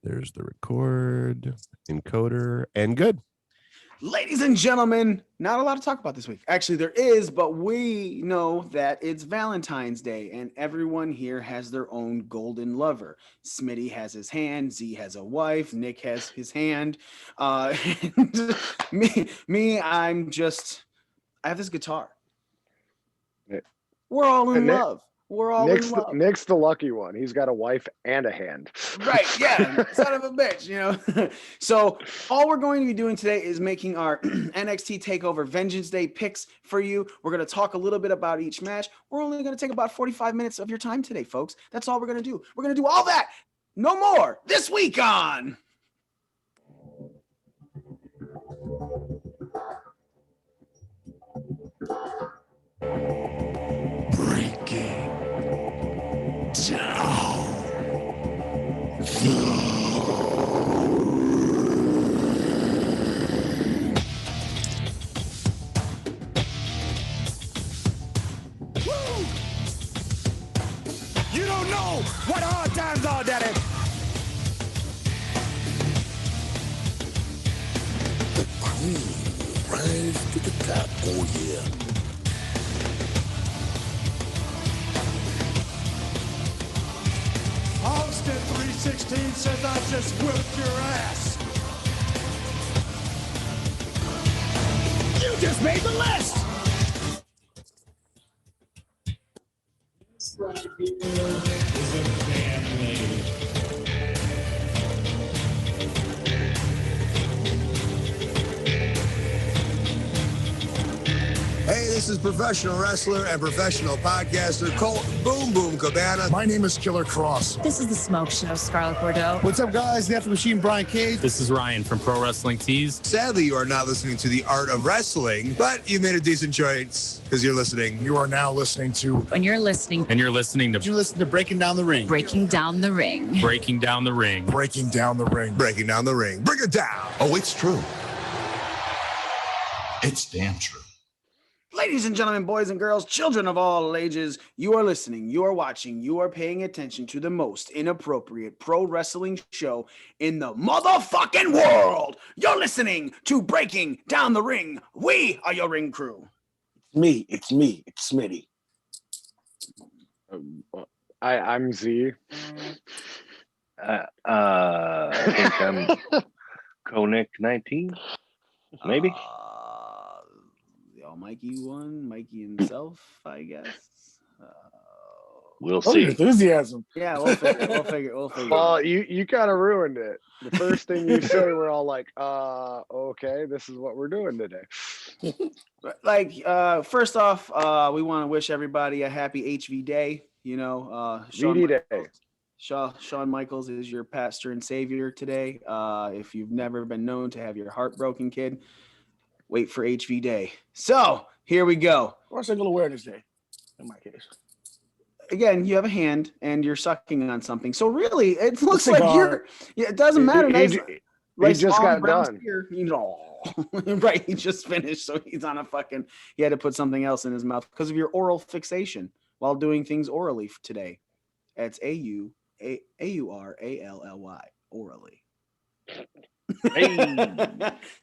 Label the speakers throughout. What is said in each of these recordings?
Speaker 1: There's the record, encoder, and good.
Speaker 2: Ladies and gentlemen, not a lot to talk about this week. Actually, there is, but we know that it's Valentine's Day, and everyone here has their own golden lover. Smitty has his hand, Z has a wife, Nick has his hand. And I have this guitar. We're all in love. We're all in love.
Speaker 3: Nick's the lucky one. He's got a wife and a hand.
Speaker 2: Right, yeah, son of a bitch, you know. So all we're going to be doing today is making our NXT TakeOver Vengeance Day picks for you. We're going to talk a little bit about each match. We're only going to take about 45 minutes of your time today, folks. That's all we're going to do. We're going to do all that, no more, this week on...
Speaker 4: Breaking down Woo! You don't know what hard times are, Daddy. The cream rise to the top, oh yeah. Austin 316 says I just whipped your ass. You just made the list. This right here is a family. Hey, this is professional wrestler and professional podcaster Colt Boom Boom Cabana.
Speaker 5: My name is Killer Cross.
Speaker 6: This is the Smoke Show, Scarlett Bordeaux.
Speaker 5: What's up, guys? The After Machine, Brian Cage.
Speaker 7: This is Ryan from Pro Wrestling Tees.
Speaker 4: Sadly, you are not listening to The Art of Wrestling, but you made a decent choice because you're listening.
Speaker 5: You are now listening to...
Speaker 6: When you're listening...
Speaker 7: And you're listening to...
Speaker 5: You listen to Breaking Down the Ring.
Speaker 6: Breaking Down the Ring.
Speaker 7: Breaking Down the Ring.
Speaker 5: Breaking Down the Ring.
Speaker 4: Breaking Down the Ring. Bring it down.
Speaker 8: Oh, it's true. It's damn true.
Speaker 2: Ladies and gentlemen, boys and girls, children of all ages, you are listening, you are watching, you are paying attention to the most inappropriate pro wrestling show in the motherfucking world. You're listening to Breaking Down the Ring. We are your ring crew.
Speaker 3: It's me, it's Smitty. I'm Z.
Speaker 9: I think I'm Konik 19, maybe.
Speaker 2: Mikey won, Mikey himself, I guess.
Speaker 9: We'll see.
Speaker 3: Enthusiasm.
Speaker 2: Yeah, we'll figure.
Speaker 3: Well, you kind of ruined it. The first thing you say, we're all like, okay, this is what we're doing today.
Speaker 2: Like, first off, we want to wish everybody a happy HV Day. You know, Shawn Michaels is your pastor and savior today. If you've never been known to have your heart broken, kid, wait for HV Day. So here we go.
Speaker 5: Or Single Awareness Day, in my case.
Speaker 2: Again, you have a hand and you're sucking on something. So really, it looks like you're. Yeah, it doesn't matter.
Speaker 3: He just got done.
Speaker 2: Here, you know, right? He just finished, so he's on a fucking. He had to put something else in his mouth because of your oral fixation while doing things orally today. It's AURALLY orally.
Speaker 9: Hey.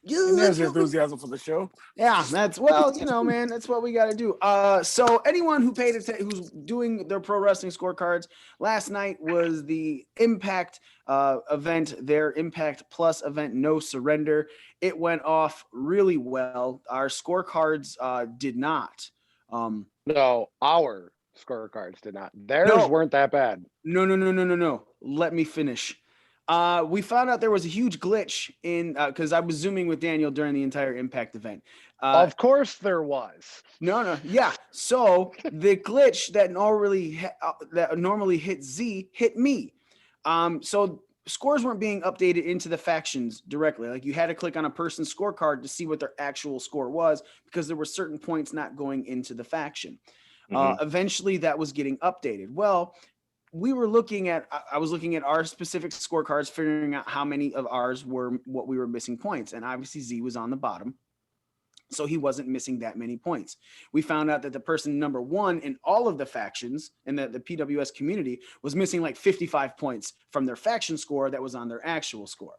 Speaker 5: There's enthusiasm for the show.
Speaker 2: Yeah, that's man, that's what we got to do. So anyone who paid attention, who's doing their pro wrestling scorecards, last night was the Impact event, their Impact Plus event, No Surrender. It went off really well. Our scorecards did not.
Speaker 3: No, our scorecards did not. Theirs weren't that bad.
Speaker 2: No. Let me finish. We found out there was a huge glitch in because I was zooming with Daniel during the entire Impact event.
Speaker 3: Of course there was.
Speaker 2: No. Yeah. So the glitch that normally hit Z hit me. So scores weren't being updated into the factions directly. Like you had to click on a person's scorecard to see what their actual score was because there were certain points not going into the faction. Eventually that was getting updated. Well, I was looking at our specific scorecards, figuring out how many of ours were what we were missing points. And obviously Z was on the bottom. So he wasn't missing that many points. We found out that the person number 1 in all of the factions and the PWS community was missing like 55 points from their faction score that was on their actual score.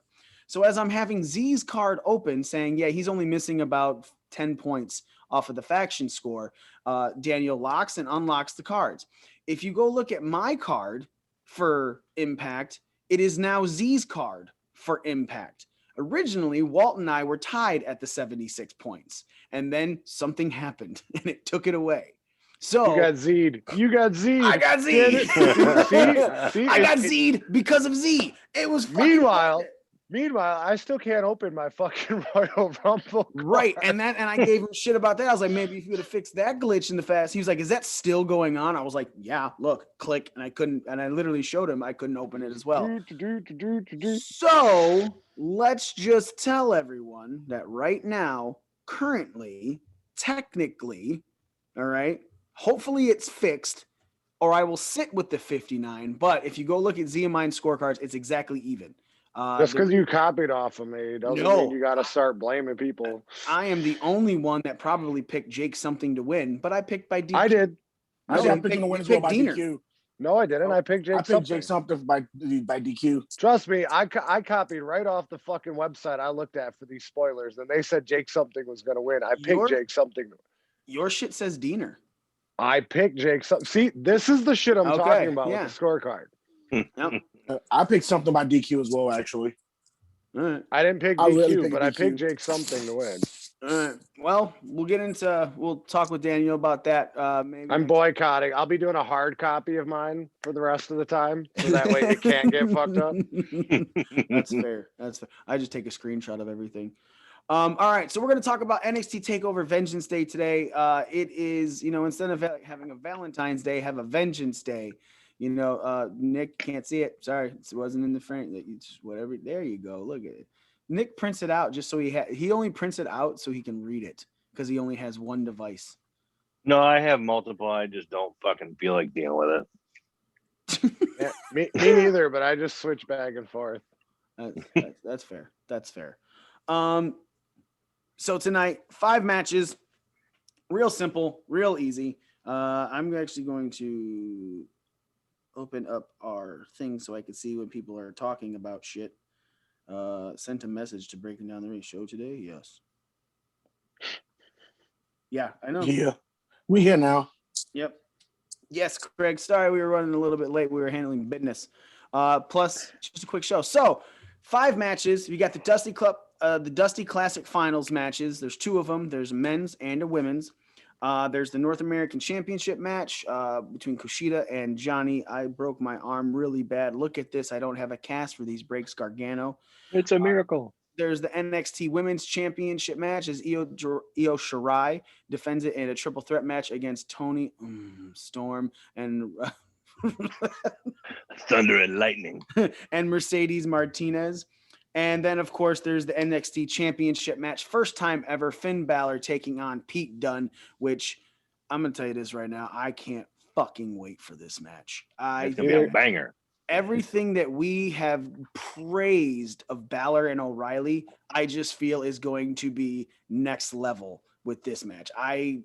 Speaker 2: So as I'm having Z's card open saying, yeah, he's only missing about 10 points off of the faction score, Daniel locks and unlocks the cards. If you go look at my card for Impact, it is now Z's card for Impact. Originally, Walt and I were tied at the 76 points, and then something happened and it took it away. So
Speaker 3: You got Z'd.
Speaker 2: I got Z'd.
Speaker 3: See,
Speaker 2: I got Z'd because of Z. It was
Speaker 3: Meanwhile, I still can't open my fucking Royal Rumble.
Speaker 2: Right, and I gave him shit about that. I was like, maybe if you would have fixed that glitch in the fast. He was like, is that still going on? I was like, yeah, look, click, and I couldn't, and I literally showed him I couldn't open it as well. So let's just tell everyone that right now, currently, technically, all right, hopefully it's fixed, or I will sit with the 59. But if you go look at Z and mine scorecards, it's exactly even.
Speaker 3: Just because you copied off of me doesn't mean you got to start blaming people.
Speaker 2: I am the only one that probably picked Jake something to win, but I picked by DQ.
Speaker 3: I did.
Speaker 5: I picked him to win as well by DQ.
Speaker 3: No, I didn't. I picked Jake
Speaker 5: I picked Jake something by DQ.
Speaker 3: Trust me, I copied right off the fucking website I looked at for these spoilers, and they said Jake something was going to win. I picked Jake something.
Speaker 2: Your shit says Diener.
Speaker 3: I picked Jake something. See, this is the shit I'm talking about with the scorecard.
Speaker 2: Yep.
Speaker 5: I picked something by DQ as well, actually.
Speaker 2: All right.
Speaker 3: I didn't pick DQ, but I picked Jake something to win.
Speaker 2: All right. Well, we'll talk with Daniel about that. Maybe
Speaker 3: I'm boycotting. I'll be doing a hard copy of mine for the rest of the time, so that way it can't get fucked up.
Speaker 2: That's fair. That's fair. I just take a screenshot of everything. All right, so we're going to talk about NXT TakeOver Vengeance Day today. It is, instead of having a Valentine's Day, have a Vengeance Day. Nick can't see it. Sorry, it wasn't in the frame. Whatever. There you go. Look at it. Nick prints it out just so he only prints it out so he can read it because he only has one device.
Speaker 9: No, I have multiple. I just don't fucking feel like dealing with it.
Speaker 3: Yeah, me neither, but I just switch back and forth.
Speaker 2: That's fair. That's fair. So tonight, 5 matches, real simple, real easy. I'm actually going to open up our thing so I can see when people are talking about shit. Sent a message to Breaking Down the Ring show today. Yes. Yeah, I know.
Speaker 5: Yeah, we here now.
Speaker 2: Yep. Yes, Craig. Sorry, we were running a little bit late. We were handling business. Plus, just a quick show. So, 5 matches. We got the Dusty Classic Finals matches. There's 2 of them. There's a men's and a women's. There's the North American Championship match between Kushida and Johnny. I broke my arm really bad. Look at this. I don't have a cast for these breaks, Gargano.
Speaker 9: It's a miracle.
Speaker 2: There's the NXT Women's Championship match as Io Shirai defends it in a triple threat match against Toni Storm and
Speaker 9: Thunder and lightning
Speaker 2: and Mercedes Martinez. And then, of course, there's the NXT Championship match. First time ever, Finn Balor taking on Pete Dunne, which I'm going to tell you this right now. I can't fucking wait for this match.
Speaker 9: It's going to be a banger.
Speaker 2: Everything that we have praised of Balor and O'Reilly, I just feel is going to be next level with this match. I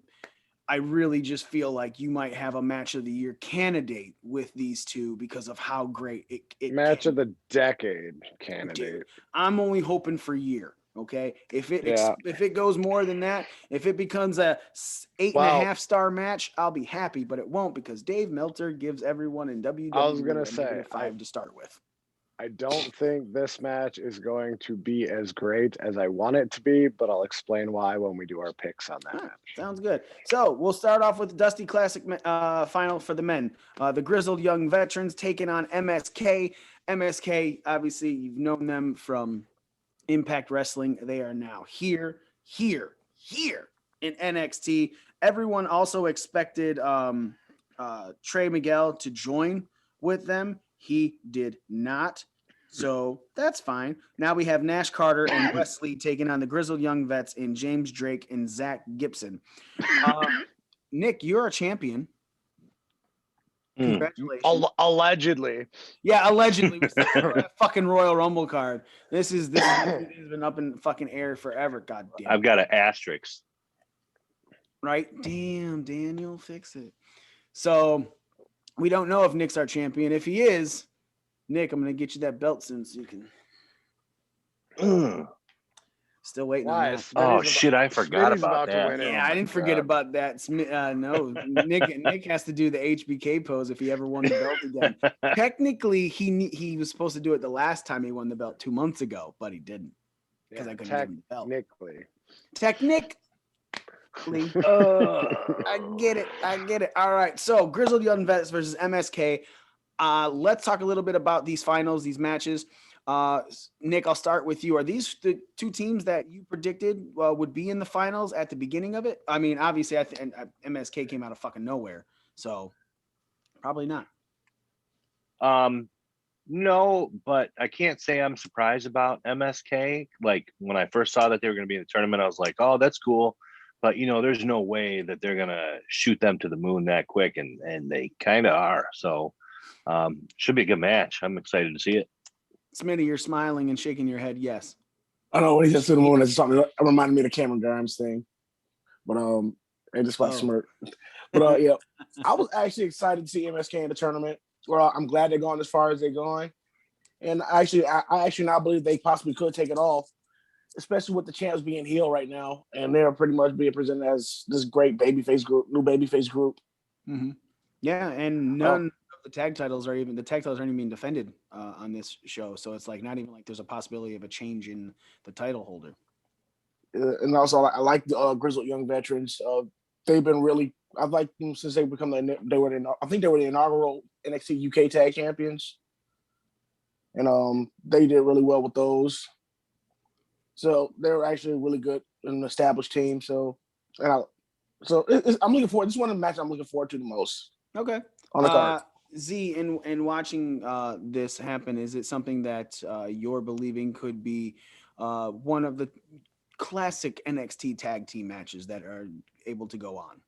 Speaker 2: really just feel like you might have a match of the year candidate with these two because of how great it
Speaker 3: match of the decade candidate.
Speaker 2: Dude, I'm only hoping for year. Okay. If it goes more than that, if it becomes a 8.5 star match, I'll be happy, but it won't because Dave Meltzer gives everyone in WWE
Speaker 3: I was going to say
Speaker 2: 5 to start with.
Speaker 3: I don't think this match is going to be as great as I want it to be, but I'll explain why when we do our picks on that match.
Speaker 2: Sounds good. So we'll start off with the Dusty Classic final for the men. The Grizzled Young Veterans taking on MSK. MSK, obviously, you've known them from Impact Wrestling. They are now here in NXT. Everyone also expected Trey Miguel to join with them. He did not. So that's fine. Now we have Nash Carter and Wesley taking on the Grizzled Young Vets in James Drake and Zach Gibson. Nick, you're a champion. Congratulations.
Speaker 3: Allegedly.
Speaker 2: Yeah, allegedly. Fucking Royal Rumble card. This has been up in fucking air forever. God damn.
Speaker 9: I've got an asterisk.
Speaker 2: right? Damn, Daniel, fix it. So we don't know if Nick's our champion. If he is, Nick, I'm gonna get you that belt soon so you can. Still waiting on
Speaker 3: Why?
Speaker 2: that.
Speaker 9: Oh shit, I forgot
Speaker 3: Smitty's
Speaker 9: about
Speaker 3: to
Speaker 9: that.
Speaker 3: win it.
Speaker 2: Yeah, I didn't forget about that. No, Nick has to do the HBK pose if he ever won the belt again. Technically, he was supposed to do it the last time he won the belt 2 months ago, but he didn't because I couldn't give him the belt. Technically. I get it. All right. So Grizzled Young Vets versus MSK. Let's talk a little bit about these finals, these matches. Nick, I'll start with you. Are these the two teams that you predicted would be in the finals at the beginning of it? I mean, obviously, MSK came out of fucking nowhere, so probably not.
Speaker 9: No, but I can't say I'm surprised about MSK. Like when I first saw that they were going to be in the tournament, I was like, oh, that's cool. But there's no way that they're going to shoot them to the moon that quick, and they kind of are. So should be a good match. I'm excited to see it.
Speaker 2: Smitty, you're smiling and shaking your head. Yes.
Speaker 5: I know when he said to the moon, it's something that reminded me of the Cameron Grimes thing. But and just like smirk. But yeah, I was actually excited to see MSK in the tournament. Well, I'm glad they're going as far as they're going. And I actually now believe they possibly could take it off, especially with the champs being heel right now, and they're pretty much being presented as this great babyface group, new babyface group.
Speaker 2: Mm-hmm. Yeah, and none of the tag titles aren't even being defended on this show, so it's like not even like there's a possibility of a change in the title holder.
Speaker 5: And also, I like the Grizzled Young Veterans. They've been really. I've liked them since they become I think they were the inaugural NXT UK Tag Champions, and they did really well with those. So they're actually really good, an established team. So, I'm looking forward. This is one of the matches I'm looking forward to the most.
Speaker 2: Okay.
Speaker 5: On the card.
Speaker 2: Z, in watching this happen, is it something that you're believing could be one of the classic NXT tag team matches that are able to go on?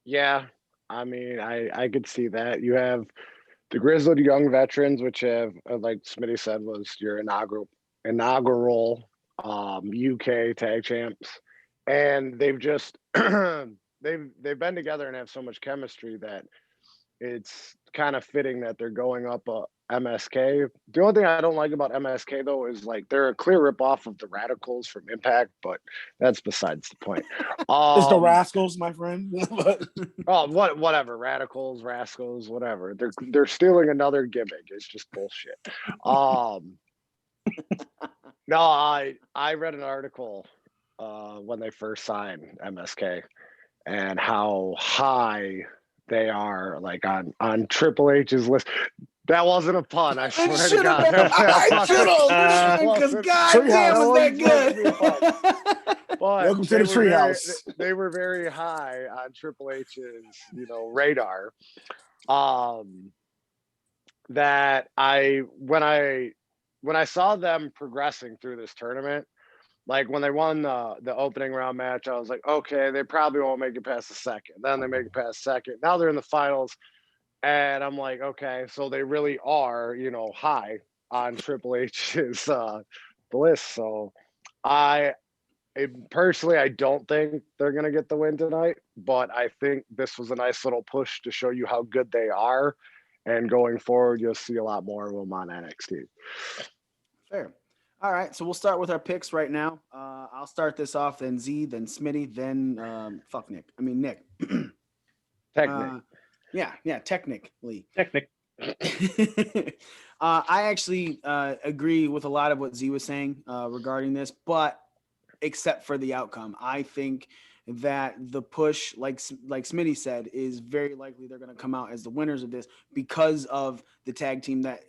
Speaker 3: Yeah. I mean, I could see that. You have the Grizzled Young Veterans, which have, like Smitty said, was your inaugural UK tag champs, and they've just they've been together and have so much chemistry that it's kind of fitting that they're going up MSK. The only thing I don't like about MSK though is like they're a clear ripoff of the Radicals from Impact, but that's besides the point.
Speaker 5: It's the Rascals, my friend.
Speaker 3: Whatever, Radicals, Rascals, whatever. They're stealing another gimmick. It's just bullshit. No, I read an article when they first signed MSK and how high they are, like on Triple H's list. That wasn't a pun. I swear to God.
Speaker 2: I should have, because goddamn was that good.
Speaker 5: But welcome to the treehouse.
Speaker 3: They were very high on Triple H's, radar. That when I saw them progressing through this tournament, like when they won the opening round match, I was like, okay, they probably won't make it past the second. Then they make it past second. Now they're in the finals. And I'm like, okay, so they really are, high on Triple H's list. So personally, I don't think they're going to get the win tonight, but I think this was a nice little push to show you how good they are. And going forward, you'll see a lot more of them on NXT.
Speaker 2: Fair. All right, so we'll start with our picks right now. I'll start this off, then Z, then Smitty, then Nick.
Speaker 3: Technic.
Speaker 2: Technically.
Speaker 9: Technic.
Speaker 2: I actually agree with a lot of what Z was saying regarding this, but except for the outcome, I think that the push, like Smitty said, is very likely they're going to come out as the winners of this because of the tag team that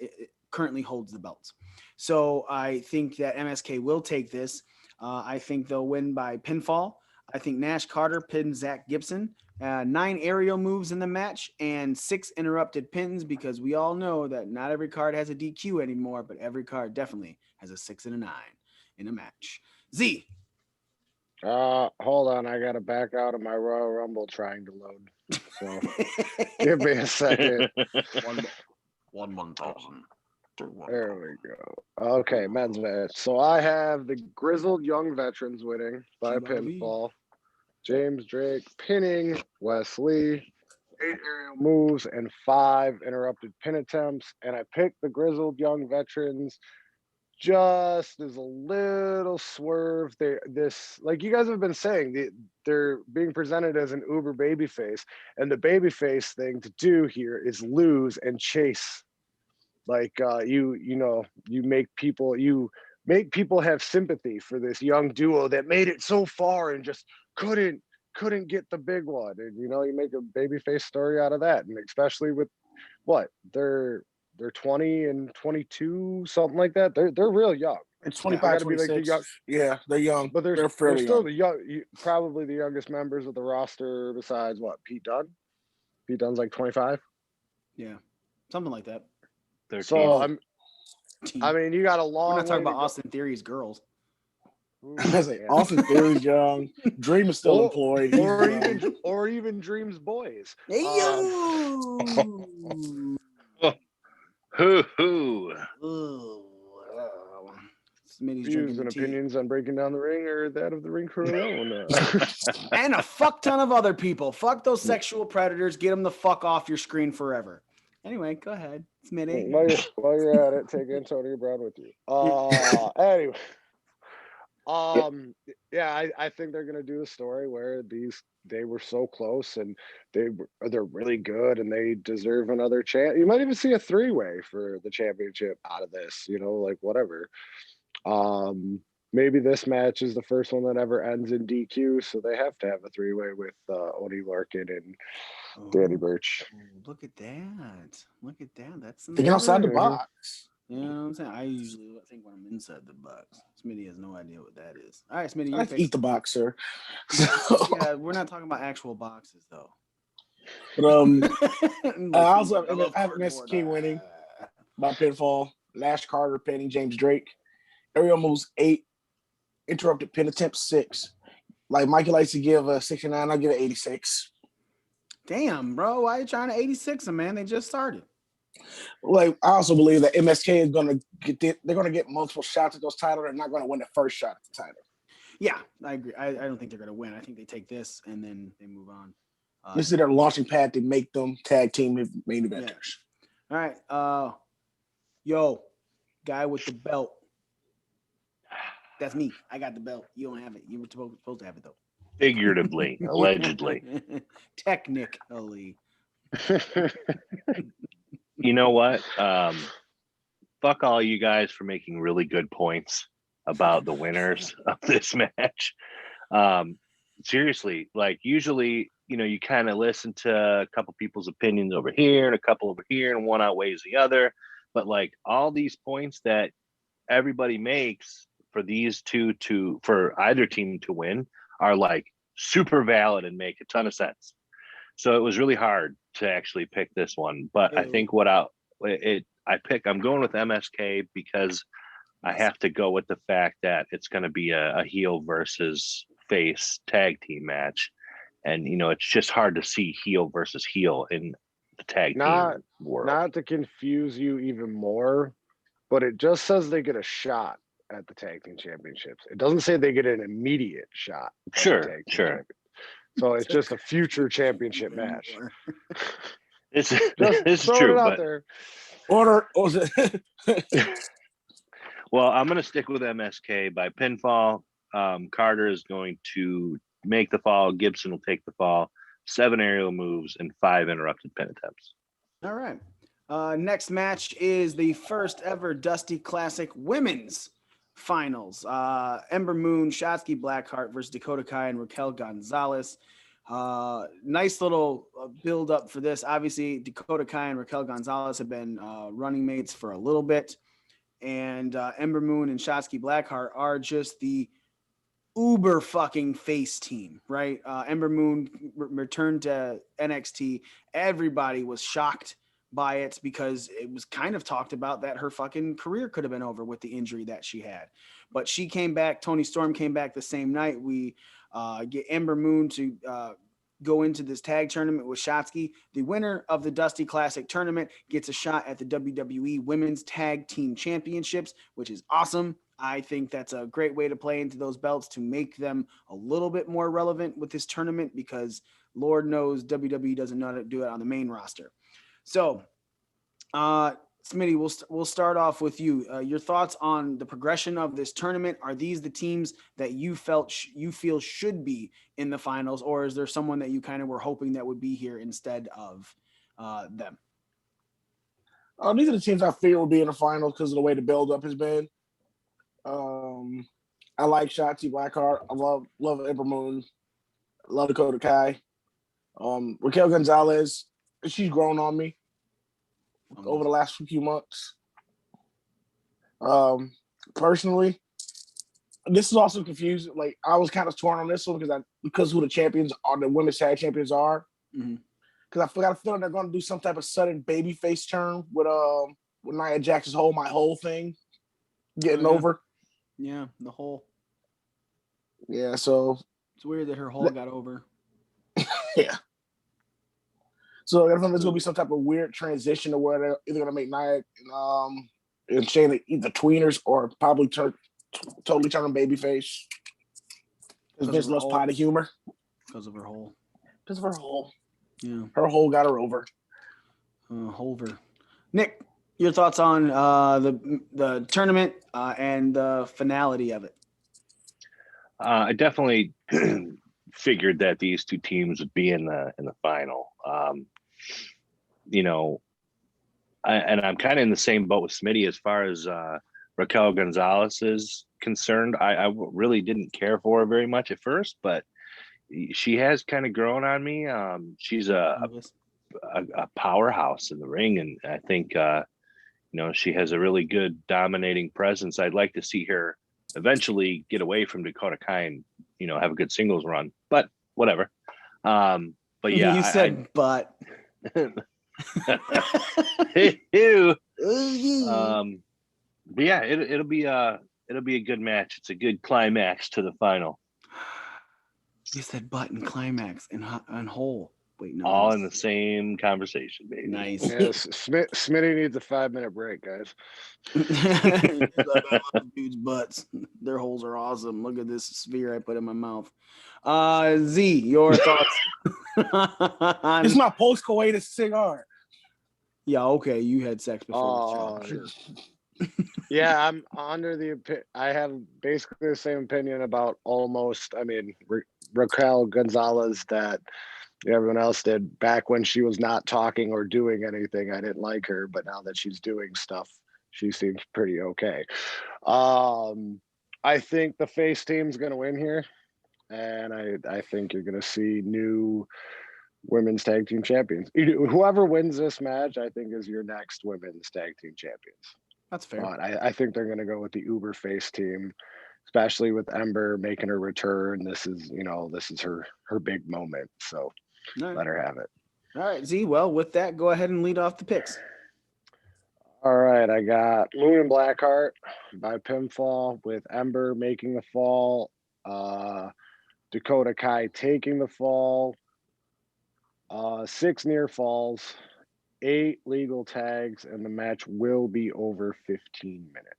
Speaker 2: currently holds the belts. So I think that MSK will take this. I think they'll win by pinfall. I think Nash Carter pins Zach Gibson. 9 aerial moves in the match and 6 interrupted pins, because we all know that not every card has a DQ anymore, but every card definitely has a 6 and a 9 in a match. Z.
Speaker 3: Hold on, I gotta back out of my Royal Rumble trying to load. So give me a second.
Speaker 2: 1,000,
Speaker 3: There we go. Okay, men's match. So I have the Grizzled Young Veterans winning by pinfall. James Drake pinning Wesley. 8 aerial moves and 5 interrupted pin attempts. And I picked the Grizzled Young Veterans just as a little swerve. Like you guys have been saying, they're being presented as an uber babyface. And the babyface thing to do here is lose and chase. Like you make people have sympathy for this young duo that made it so far and just couldn't get the big one. And you make a babyface story out of that. And especially with they're 20 and 22, something like that. They're real young.
Speaker 5: It's 25, 26. Yeah, they're young,
Speaker 3: but they're
Speaker 5: fairly
Speaker 3: still
Speaker 5: young.
Speaker 3: Probably the youngest members of the roster besides Pete Dunne. Pete Dunne's like 25.
Speaker 2: Yeah, something like that.
Speaker 9: 13.
Speaker 3: So I mean, you got a long.
Speaker 2: We're not talking about Austin Theory's girls.
Speaker 5: I say Austin Theory's young. Dream is still employed.
Speaker 3: Or even Dream's boys.
Speaker 2: Hey yo.
Speaker 9: Hoo.
Speaker 3: Views and opinions on breaking down the ring or that of the ring crew alone.
Speaker 2: And a fuck ton of other people. Fuck those sexual predators. Get them the fuck off your screen forever. Anyway, go ahead, Smitty.
Speaker 3: While you're at it, take Antonio Brown with you. Anyway, I think they're gonna do a story where they were so close and they're really good and they deserve another chance. You might even see a 3-way for the championship out of this. Like whatever. Maybe this match is the first one that ever ends in DQ, so they have to have a 3-way with Oney Lorcan and Danny Burch.
Speaker 2: Look at that. That's
Speaker 5: thinking outside the box.
Speaker 2: You know what I'm saying? I usually think when I'm inside the box. Smitty has no idea what that is. All right, Smitty,
Speaker 5: I eat the box, sir.
Speaker 2: Yeah, we're not talking about actual boxes though.
Speaker 5: But I also have MSK winning by pinfall. Lash Carter pinning James Drake. Aerial moves 8. Interrupted pin attempt 6. Like Mikey likes to give a 69, I'll give it 86.
Speaker 2: Damn, bro. Why are you trying to 86 them, man? They just started.
Speaker 5: Like I also believe that MSK is gonna get multiple shots at those titles. They're not gonna win the first shot at the title.
Speaker 2: Yeah, I agree. I don't think they're gonna win. I think they take this and then they move on.
Speaker 5: This is their launching pad to make them tag team main eventers.
Speaker 2: Yeah. All right. Yo, guy with the belt. That's me. I got the belt. You don't have it. You were supposed to have it though.
Speaker 9: Figuratively, allegedly.
Speaker 2: Technically.
Speaker 9: You know what? Fuck all you guys for making really good points about the winners of this match. Seriously, like usually, you kind of listen to a couple people's opinions over here and a couple over here, and one outweighs the other. But like all these points that everybody makes for these two for either team to win are like super valid and make a ton of sense. So it was really hard to actually pick this one, but I think I'm going with MSK because I have to go with the fact that it's going to be a heel versus face tag team match. And, it's just hard to see heel versus heel in the tag team world.
Speaker 3: Not to confuse you even more, but it just says they get a shot at the tag team championships. It doesn't say they get an immediate shot.
Speaker 9: Sure.
Speaker 3: So it's just a future championship match.
Speaker 9: It's true, but
Speaker 5: there.
Speaker 9: Well, I'm going to stick with MSK by pinfall. Carter is going to make the fall. Gibson will take the fall. 7 aerial moves and 5 interrupted pin attempts.
Speaker 2: All right. Next match is the first ever Dusty Classic Women's Finals. Ember Moon, Shotzi Blackheart versus Dakota Kai and Raquel Gonzalez. Nice little build up for this. Obviously, Dakota Kai and Raquel Gonzalez have been running mates for a little bit. And Ember Moon and Shotzi Blackheart are just the uber fucking face team, right? Ember Moon returned to NXT. Everybody was shocked by it because it was kind of talked about that her fucking career could have been over with the injury that she had. But she came back. Toni Storm came back the same night. We get Ember Moon to go into this tag tournament with Shotzi. The winner of the Dusty Classic tournament gets a shot at the WWE Women's Tag Team Championships, which is awesome. I think that's a great way to play into those belts to make them a little bit more relevant with this tournament, because Lord knows WWE doesn't know how to do it on the main roster. So, Smitty, we'll start off with you. Your thoughts on the progression of this tournament. Are these the teams that you feel should be in the finals, or is there someone that you kind of were hoping that would be here instead of them?
Speaker 5: These are the teams I feel will be in the finals because of the way the build-up has been. I like Shotzi Blackheart. I love Ember Moon. I love Dakota Kai. Raquel Gonzalez, she's grown on me over the last few months. Personally, this is also confusing. Like, I was kind of torn on this one because who the champions are, the women's tag champions are. Because I got a feeling they're going to do some type of sudden babyface turn with Nia Jax's my whole thing getting over.
Speaker 2: Yeah, the whole.
Speaker 5: Yeah, so
Speaker 2: It's weird that her whole got over.
Speaker 5: yeah. So I think there's gonna be some type of weird transition to where they're either gonna make Nia and Shayna either tweeners or probably totally turn them babyface. Because Vince loves potty humor.
Speaker 2: Because of her hole.
Speaker 5: Because of her hole.
Speaker 2: Yeah.
Speaker 5: Her hole got her over.
Speaker 2: Hover. Nick, your thoughts on the tournament and the finality of it?
Speaker 9: I definitely figured that these two teams would be in the final. I'm kind of in the same boat with Smitty as far as Raquel Gonzalez is concerned. I really didn't care for her very much at first, but she has kind of grown on me. She's a powerhouse in the ring, and I think she has a really good dominating presence. I'd like to see her eventually get away from Dakota Kai and have a good singles run, but whatever. But yeah,
Speaker 2: you said but.
Speaker 9: Ew. But yeah, it'll be a good match. It's a good climax to the final.
Speaker 2: You said but and climax and whole. Wait, no.
Speaker 9: All in the same conversation, baby.
Speaker 2: Nice.
Speaker 3: Yes, Smitty needs a 5-minute break, guys.
Speaker 2: Dudes' butts. Their holes are awesome. Look at this sphere I put in my mouth. Z, your thoughts?
Speaker 5: It's my post-coitus cigar.
Speaker 2: Yeah, okay. You had sex before.
Speaker 3: Sure. Yeah, I'm under I have basically the same opinion about Raquel Gonzalez that everyone else did back when she was not talking or doing anything. I didn't like her, but now that she's doing stuff, she seems pretty okay. I think the face team's going to win here, and I think you're going to see new women's tag team champions. Whoever wins this match, I think, is your next women's tag team champions.
Speaker 2: That's fair.
Speaker 3: But I think they're going to go with the Uber face team, especially with Ember making her return. This is her big moment. So let her have it.
Speaker 2: All right, Z. Well, with that, go ahead and lead off the picks.
Speaker 3: All right, I got Moon and Blackheart by pinfall with Ember making the fall, Dakota Kai taking the fall, 6 near falls, 8 legal tags, and the match will be over 15 minutes.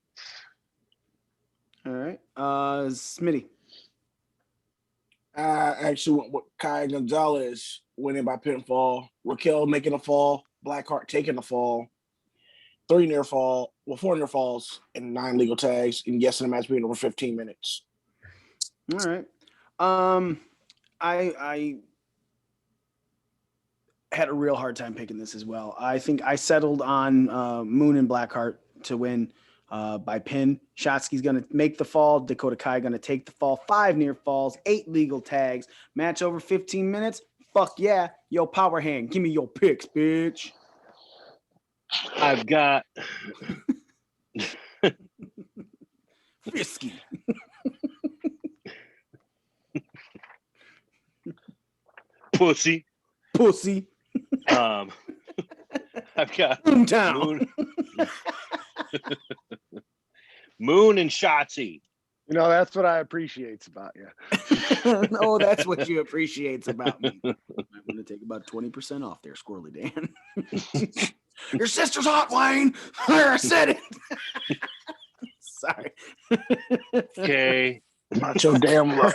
Speaker 2: All right. Smitty.
Speaker 5: I actually went with Kai Gonzalez winning by pinfall, Raquel making a fall, Blackheart taking the fall, 4 near falls, and 9 legal tags, and yes, the match being over 15 minutes.
Speaker 2: All right. I had a real hard time picking this as well. I think I settled on Moon and Blackheart to win by pin. Shotzi's going to make the fall. Dakota Kai going to take the fall. 5 near falls, 8 legal tags. Match over 15 minutes. Fuck yeah. Yo, power hand. Give me your picks, bitch.
Speaker 9: I've got
Speaker 2: Frisky.
Speaker 9: pussy. I've got
Speaker 2: Boomtown.
Speaker 9: Moon and Shotzi.
Speaker 3: You know, that's what I appreciates about you.
Speaker 2: No, that's what you appreciates about me. I'm going to take about 20% off there, Squirrely Dan. Your sister's hot, Wayne. I said it. Sorry.
Speaker 9: Okay.
Speaker 5: Not your damn luck.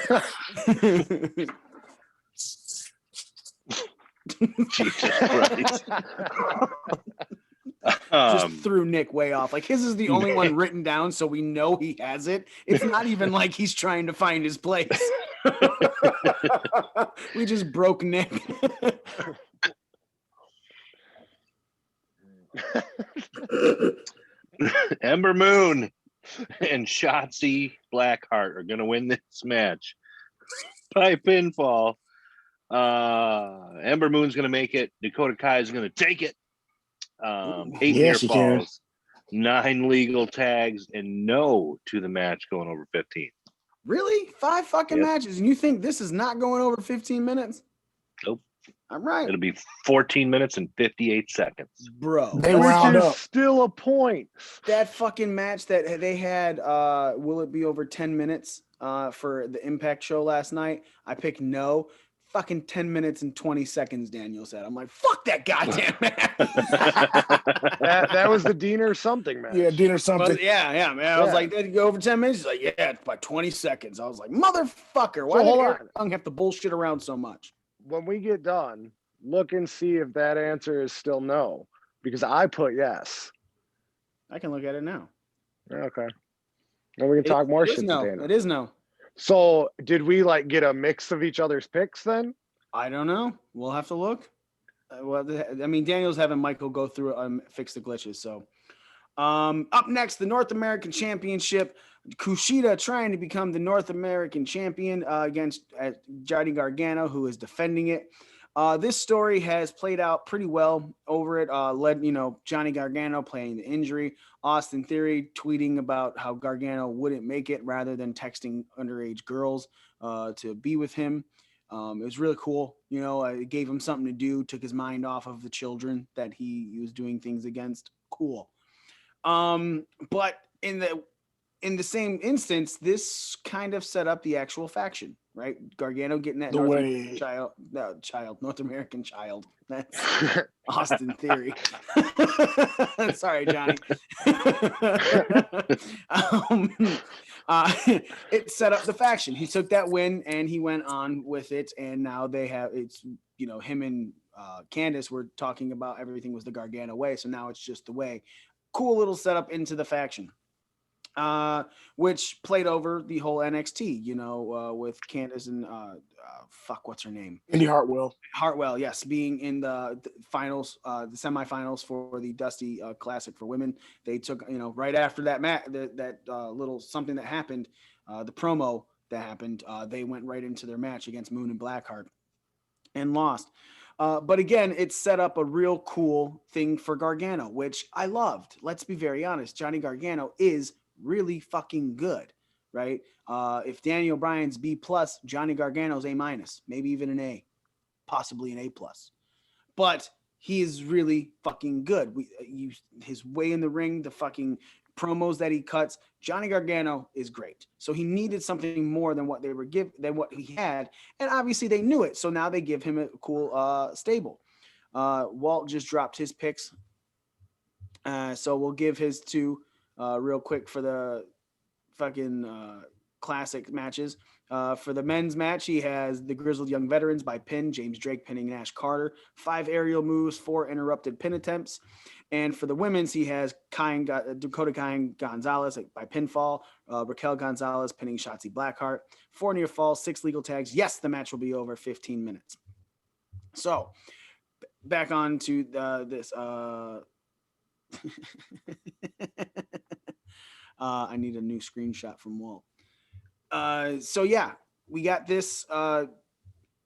Speaker 9: Jesus Christ.
Speaker 2: Just threw Nick way off. Like his is the only one written down, so we know he has it. It's not even like he's trying to find his place. We just broke Nick.
Speaker 9: Ember Moon and Shotzi Blackheart are going to win this match by pinfall. Ember Moon's going to make it. Dakota Kai is going to take it. 8 near falls, 9 legal tags, and no to the match going over 15.
Speaker 2: Really? 5 fucking matches, and you think this is not going over 15 minutes?
Speaker 9: Nope.
Speaker 2: I'm right.
Speaker 9: It'll be 14 minutes and 58 seconds.
Speaker 2: Bro.
Speaker 5: They
Speaker 3: Which
Speaker 5: round
Speaker 3: is
Speaker 5: up.
Speaker 3: still a point.
Speaker 2: That fucking match that they had, will it be over 10 minutes for the Impact show last night? I picked no. Fucking 10 minutes and 20 seconds, Daniel said. I'm like, fuck that goddamn match.
Speaker 3: that was the Dean or something match.
Speaker 5: Yeah, Dean or something.
Speaker 2: But yeah, man. I was like, did it go over 10 minutes? He's like, yeah, it's by 20 seconds. I was like, motherfucker, why did Eric Young have to bullshit around so much?
Speaker 3: When we get done, look and see if that answer is still no, because I put yes.
Speaker 2: I can look at it now.
Speaker 3: Okay. Then we can talk more shit.
Speaker 2: It is no.
Speaker 3: So did we like get a mix of each other's picks then?
Speaker 2: I don't know. We'll have to look. Daniel's having Michael go through fix the glitches. So up next, the North American Championship. Kushida trying to become the North American champion against Johnny Gargano, who is defending it. This story has played out pretty well over it. Led, Johnny Gargano playing the injury. Austin Theory tweeting about how Gargano wouldn't make it rather than texting underage girls to be with him. It was really cool. It gave him something to do, took his mind off of the children that he was doing things against. Cool. But in the same instance, this kind of set up the actual faction, right? Gargano getting that North American child. That's Austin Theory. Sorry, Johnny. It set up the faction. He took that win and he went on with it. And now him and Candace were talking about everything was the Gargano way. So now it's just the way. Cool little setup into the faction. Which played over the whole NXT, with Candace and what's her name?
Speaker 5: Indy Hartwell.
Speaker 2: Hartwell, yes, being in the finals, the semifinals for the Dusty Classic for women. They took, right after that that little something that happened, the promo that happened, they went right into their match against Moon and Blackheart and lost. But again, it set up a real cool thing for Gargano, which I loved. Let's be very honest. Johnny Gargano is really fucking good, right? If Daniel Bryan's B+, Johnny Gargano's A-, maybe even an A, possibly an A+. But he is really fucking good. His way in the ring, the fucking promos that he cuts, Johnny Gargano is great. So he needed something more than what what he had, and obviously they knew it. So now they give him a cool stable. Walt just dropped his picks, so we'll give his two. Real quick for the fucking classic matches. For the men's match, he has the Grizzled Young Veterans by pin, James Drake pinning Nash Carter, 5 aerial moves, 4 interrupted pin attempts. And for the women's, he has Dakota Kai Gonzalez by pinfall, Raquel Gonzalez pinning Shotzi Blackheart, 4 near falls, 6 legal tags. Yes, the match will be over 15 minutes. So back on to this. I need a new screenshot from Walt. So yeah, we got this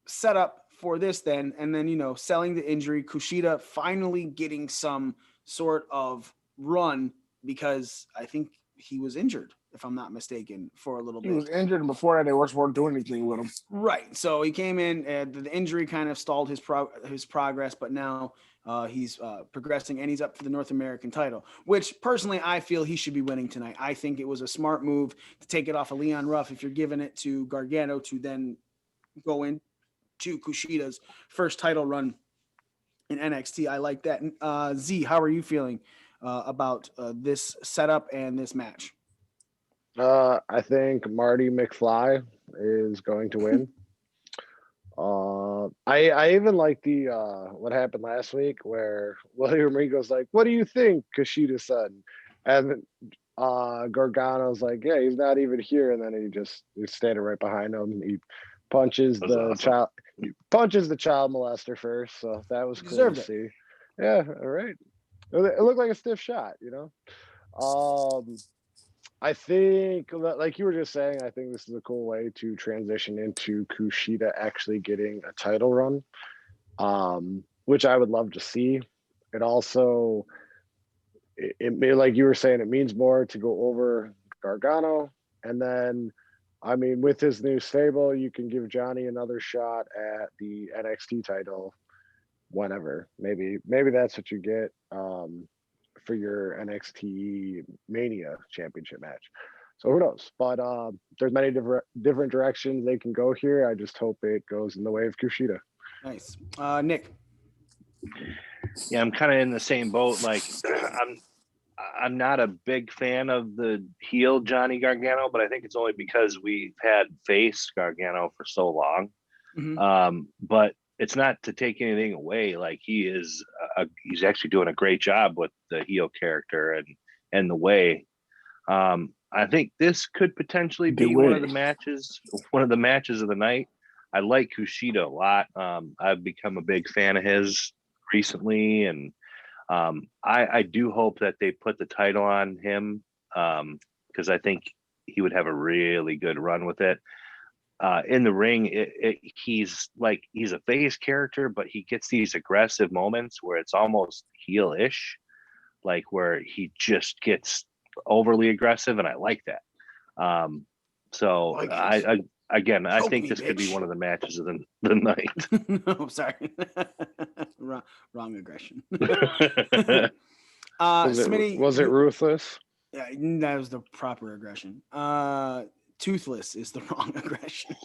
Speaker 2: set up for this then, and then selling the injury, Kushida finally getting some sort of run because I think he was injured, if I'm not mistaken, for a little bit.
Speaker 5: He was injured, and before that, they weren't doing anything with him.
Speaker 2: Right. So he came in, and the injury kind of stalled his progress, but now He's progressing, and he's up for the North American title, which personally I feel he should be winning tonight. I think it was a smart move to take it off of Leon Ruff if you're giving it to Gargano to then go into Kushida's first title run in NXT. I like that. Z, how are you feeling about this setup and this match?
Speaker 3: I think Marty McFly is going to win. I even like the what happened last week where William Regal's like, "What do you think?" Kushida said, and Gargano's like, "Yeah, he's not even here," and then he's standing right behind him. He punches
Speaker 9: That's
Speaker 3: the
Speaker 9: awesome.
Speaker 3: child, he punches the child molester first, so that was cool
Speaker 2: Deserved
Speaker 3: to
Speaker 2: it.
Speaker 3: see. Yeah, all right. It looked like a stiff shot, you know. I think, like you were just saying, I think this is a cool way to transition into Kushida actually getting a title run, which I would love to see. It also, like you were saying, it means more to go over Gargano. And then, I mean, with his new stable, you can give Johnny another shot at the NXT title whenever. Maybe that's what you get. For your NXT Mania Championship match. So who knows? But there's many different directions they can go here. I just hope it goes in the way of Kushida.
Speaker 2: Nice. Nick.
Speaker 9: Yeah, I'm kind of in the same boat. Like, I'm not a big fan of the heel Johnny Gargano, but I think it's only because we've had face Gargano for so long.
Speaker 2: Mhm.
Speaker 9: But it's not to take anything away. Like, he's actually doing a great job with the heel character and the way. I think this could potentially be one of the matches of the night. I like Kushida a lot. I've become a big fan of his recently, and I do hope that they put the title on him because I think he would have a really good run with it. In the ring, he's a face character, but he gets these aggressive moments where it's almost heel-ish, like where he just gets overly aggressive, and I like that. So I think this could be one of the matches of the night.
Speaker 2: No, sorry. wrong aggression. Smitty,
Speaker 3: was it ruthless?
Speaker 2: Yeah, that was the proper aggression. Toothless is the wrong aggression.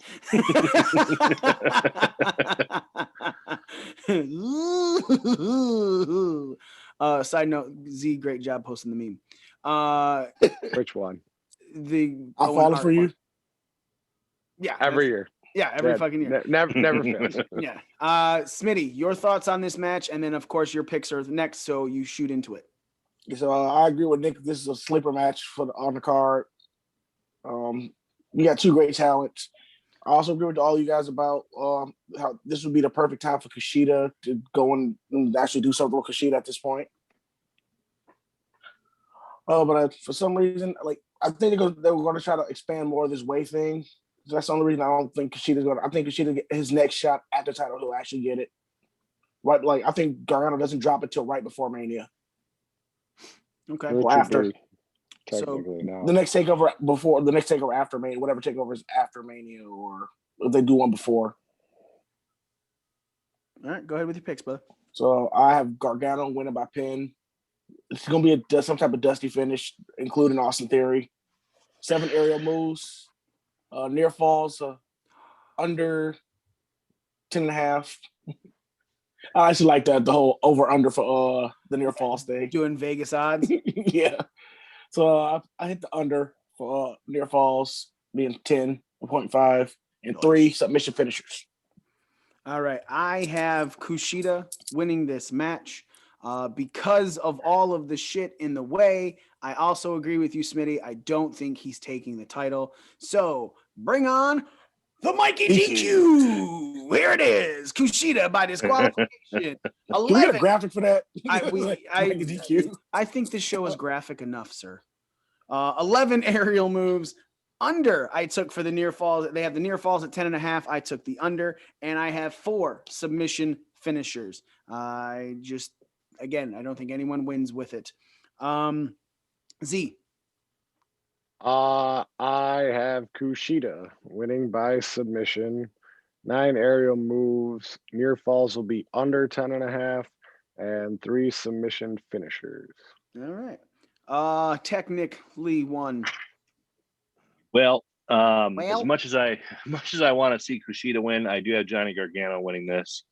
Speaker 2: Side note, Z, great job posting the meme.
Speaker 3: Which one?
Speaker 5: I'll follow for you.
Speaker 2: Yeah,
Speaker 3: every year.
Speaker 2: Yeah, every fucking year.
Speaker 3: Never fails.
Speaker 2: Yeah. Smitty, your thoughts on this match, and then of course your picks are next, so you shoot into it.
Speaker 5: So I agree with Nick. This is a sleeper match on the card. We got two great talents. I also agree with all you guys about how this would be the perfect time for Kushida to go and actually do something with Kushida at this point. But for some reason, like I think they were going to try to expand more of this way thing. So that's the only reason I don't think Kushida's going to. I think Kushida get his next shot at the title, he'll actually get it. Right, like I think Gargano doesn't drop it till right before Mania.
Speaker 2: Okay.
Speaker 5: Or after.
Speaker 2: So
Speaker 5: the next takeover after Mania, whatever takeover is after Mania, or if they do one before.
Speaker 2: All right, go ahead with your picks, brother.
Speaker 5: So I have Gargano winning by pin. It's going to be some type of dusty finish, including Austin Theory. 7 aerial moves, near falls, under 10.5. I actually like that, the whole over under for the near falls thing.
Speaker 2: Doing Vegas odds.
Speaker 5: Yeah. So I hit the under for near falls being 10.5 and 3 submission finishers.
Speaker 2: All right. I have Kushida winning this match because of all of the shit in the way. I also agree with you, Smitty. I don't think he's taking the title. So bring on the Mikey DQ. Here it is. Kushida by disqualification. 11.
Speaker 5: Can we get a graphic for that?
Speaker 2: I think this show is graphic enough, sir. 11 aerial moves. Under I took for the near falls. They have the near falls at 10.5. I took the under, and I have 4 submission finishers. I don't think anyone wins with it. Z.
Speaker 3: I have Kushida winning by submission. 9 aerial moves. Near falls will be under 10.5. and 3 submission finishers.
Speaker 2: All right. Technically won.
Speaker 9: Well, as
Speaker 2: Well-
Speaker 9: much as I want to see Kushida win, I do have Johnny Gargano winning this.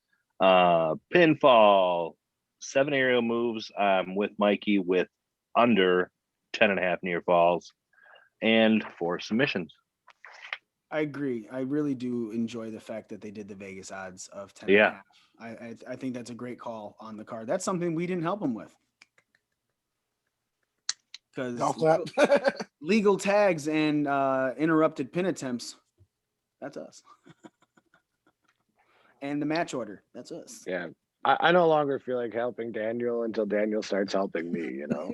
Speaker 9: Pinfall, 7 aerial moves. I'm with Mikey with under 10.5 near falls and 4 submissions.
Speaker 2: I agree. I really do enjoy the fact that they did the Vegas odds of 10
Speaker 9: Yeah.
Speaker 2: and a half. I think that's a great call on the card. That's something we didn't help them with.
Speaker 5: Golf
Speaker 2: Because
Speaker 5: clap.
Speaker 2: legal tags and interrupted pin attempts, that's us. And the match order, that's us.
Speaker 3: Yeah. I no longer feel like helping Daniel until Daniel starts helping me, you know?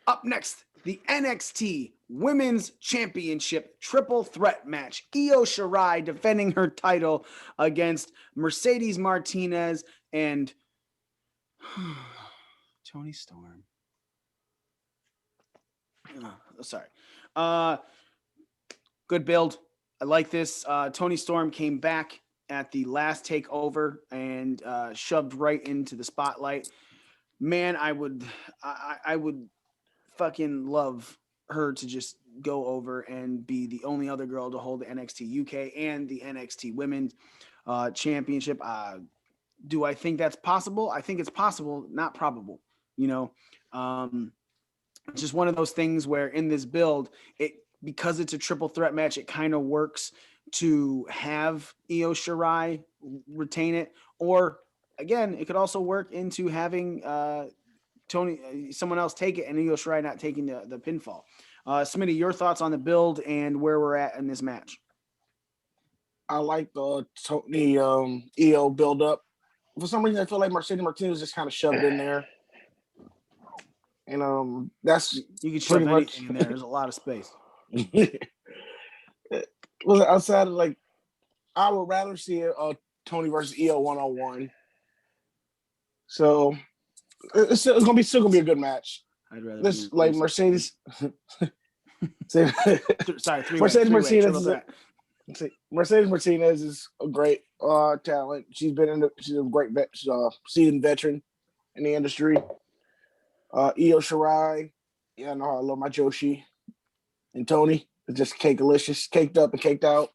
Speaker 2: Up next, the NXT Women's Championship Triple Threat match. Io Shirai defending her title against Mercedes Martinez and Toni Storm. Sorry. Good build. I like this. Toni Storm came back at the last takeover and shoved right into the spotlight. Man, I would fucking love her to just go over and be the only other girl to hold the NXT UK and the NXT Women's Championship. Do I think that's possible? I think it's possible, not probable. You know, it's just one of those things where in this build, because it's a triple threat match, it kind of works to have Io Shirai retain it, or again, it could also work into having someone else take it and Io Shirai not taking the pinfall. Smitty, your thoughts on the build and where we're at in this match?
Speaker 5: I like the Io build up. For some reason, I feel like Mercedes Martinez just kind of shoved in there. And that's
Speaker 2: You can shove
Speaker 5: pretty
Speaker 2: anything
Speaker 5: much
Speaker 2: in there. There's a lot of space.
Speaker 5: well, outside of like, I would rather see Tony versus Io 1-on-1. So it's still gonna be a good match.
Speaker 2: I'd rather
Speaker 5: This like Mercedes.
Speaker 2: Sorry,
Speaker 5: Mercedes
Speaker 2: three-way,
Speaker 5: Martinez. Mercedes Martinez is a great talent. She's a great seasoned veteran in the industry. Io Shirai, yeah, no, I love my Joshi. And Tony, it's just cake-alicious, caked up and caked out.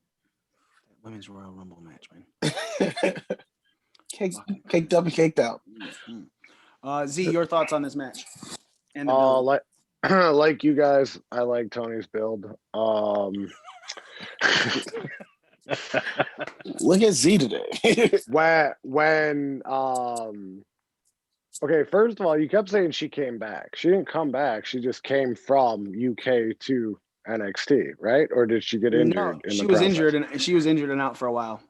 Speaker 2: Women's Royal Rumble match, man.
Speaker 5: Caked up and caked out.
Speaker 2: Z, your thoughts on this match? And the
Speaker 3: like like you guys, I like Tony's build.
Speaker 5: Look at Z today.
Speaker 3: Okay, first of all, you kept saying she came back. She didn't come back. She just came from UK to NXT, right? Or did she get injured?
Speaker 2: No, she was injured and out for a while.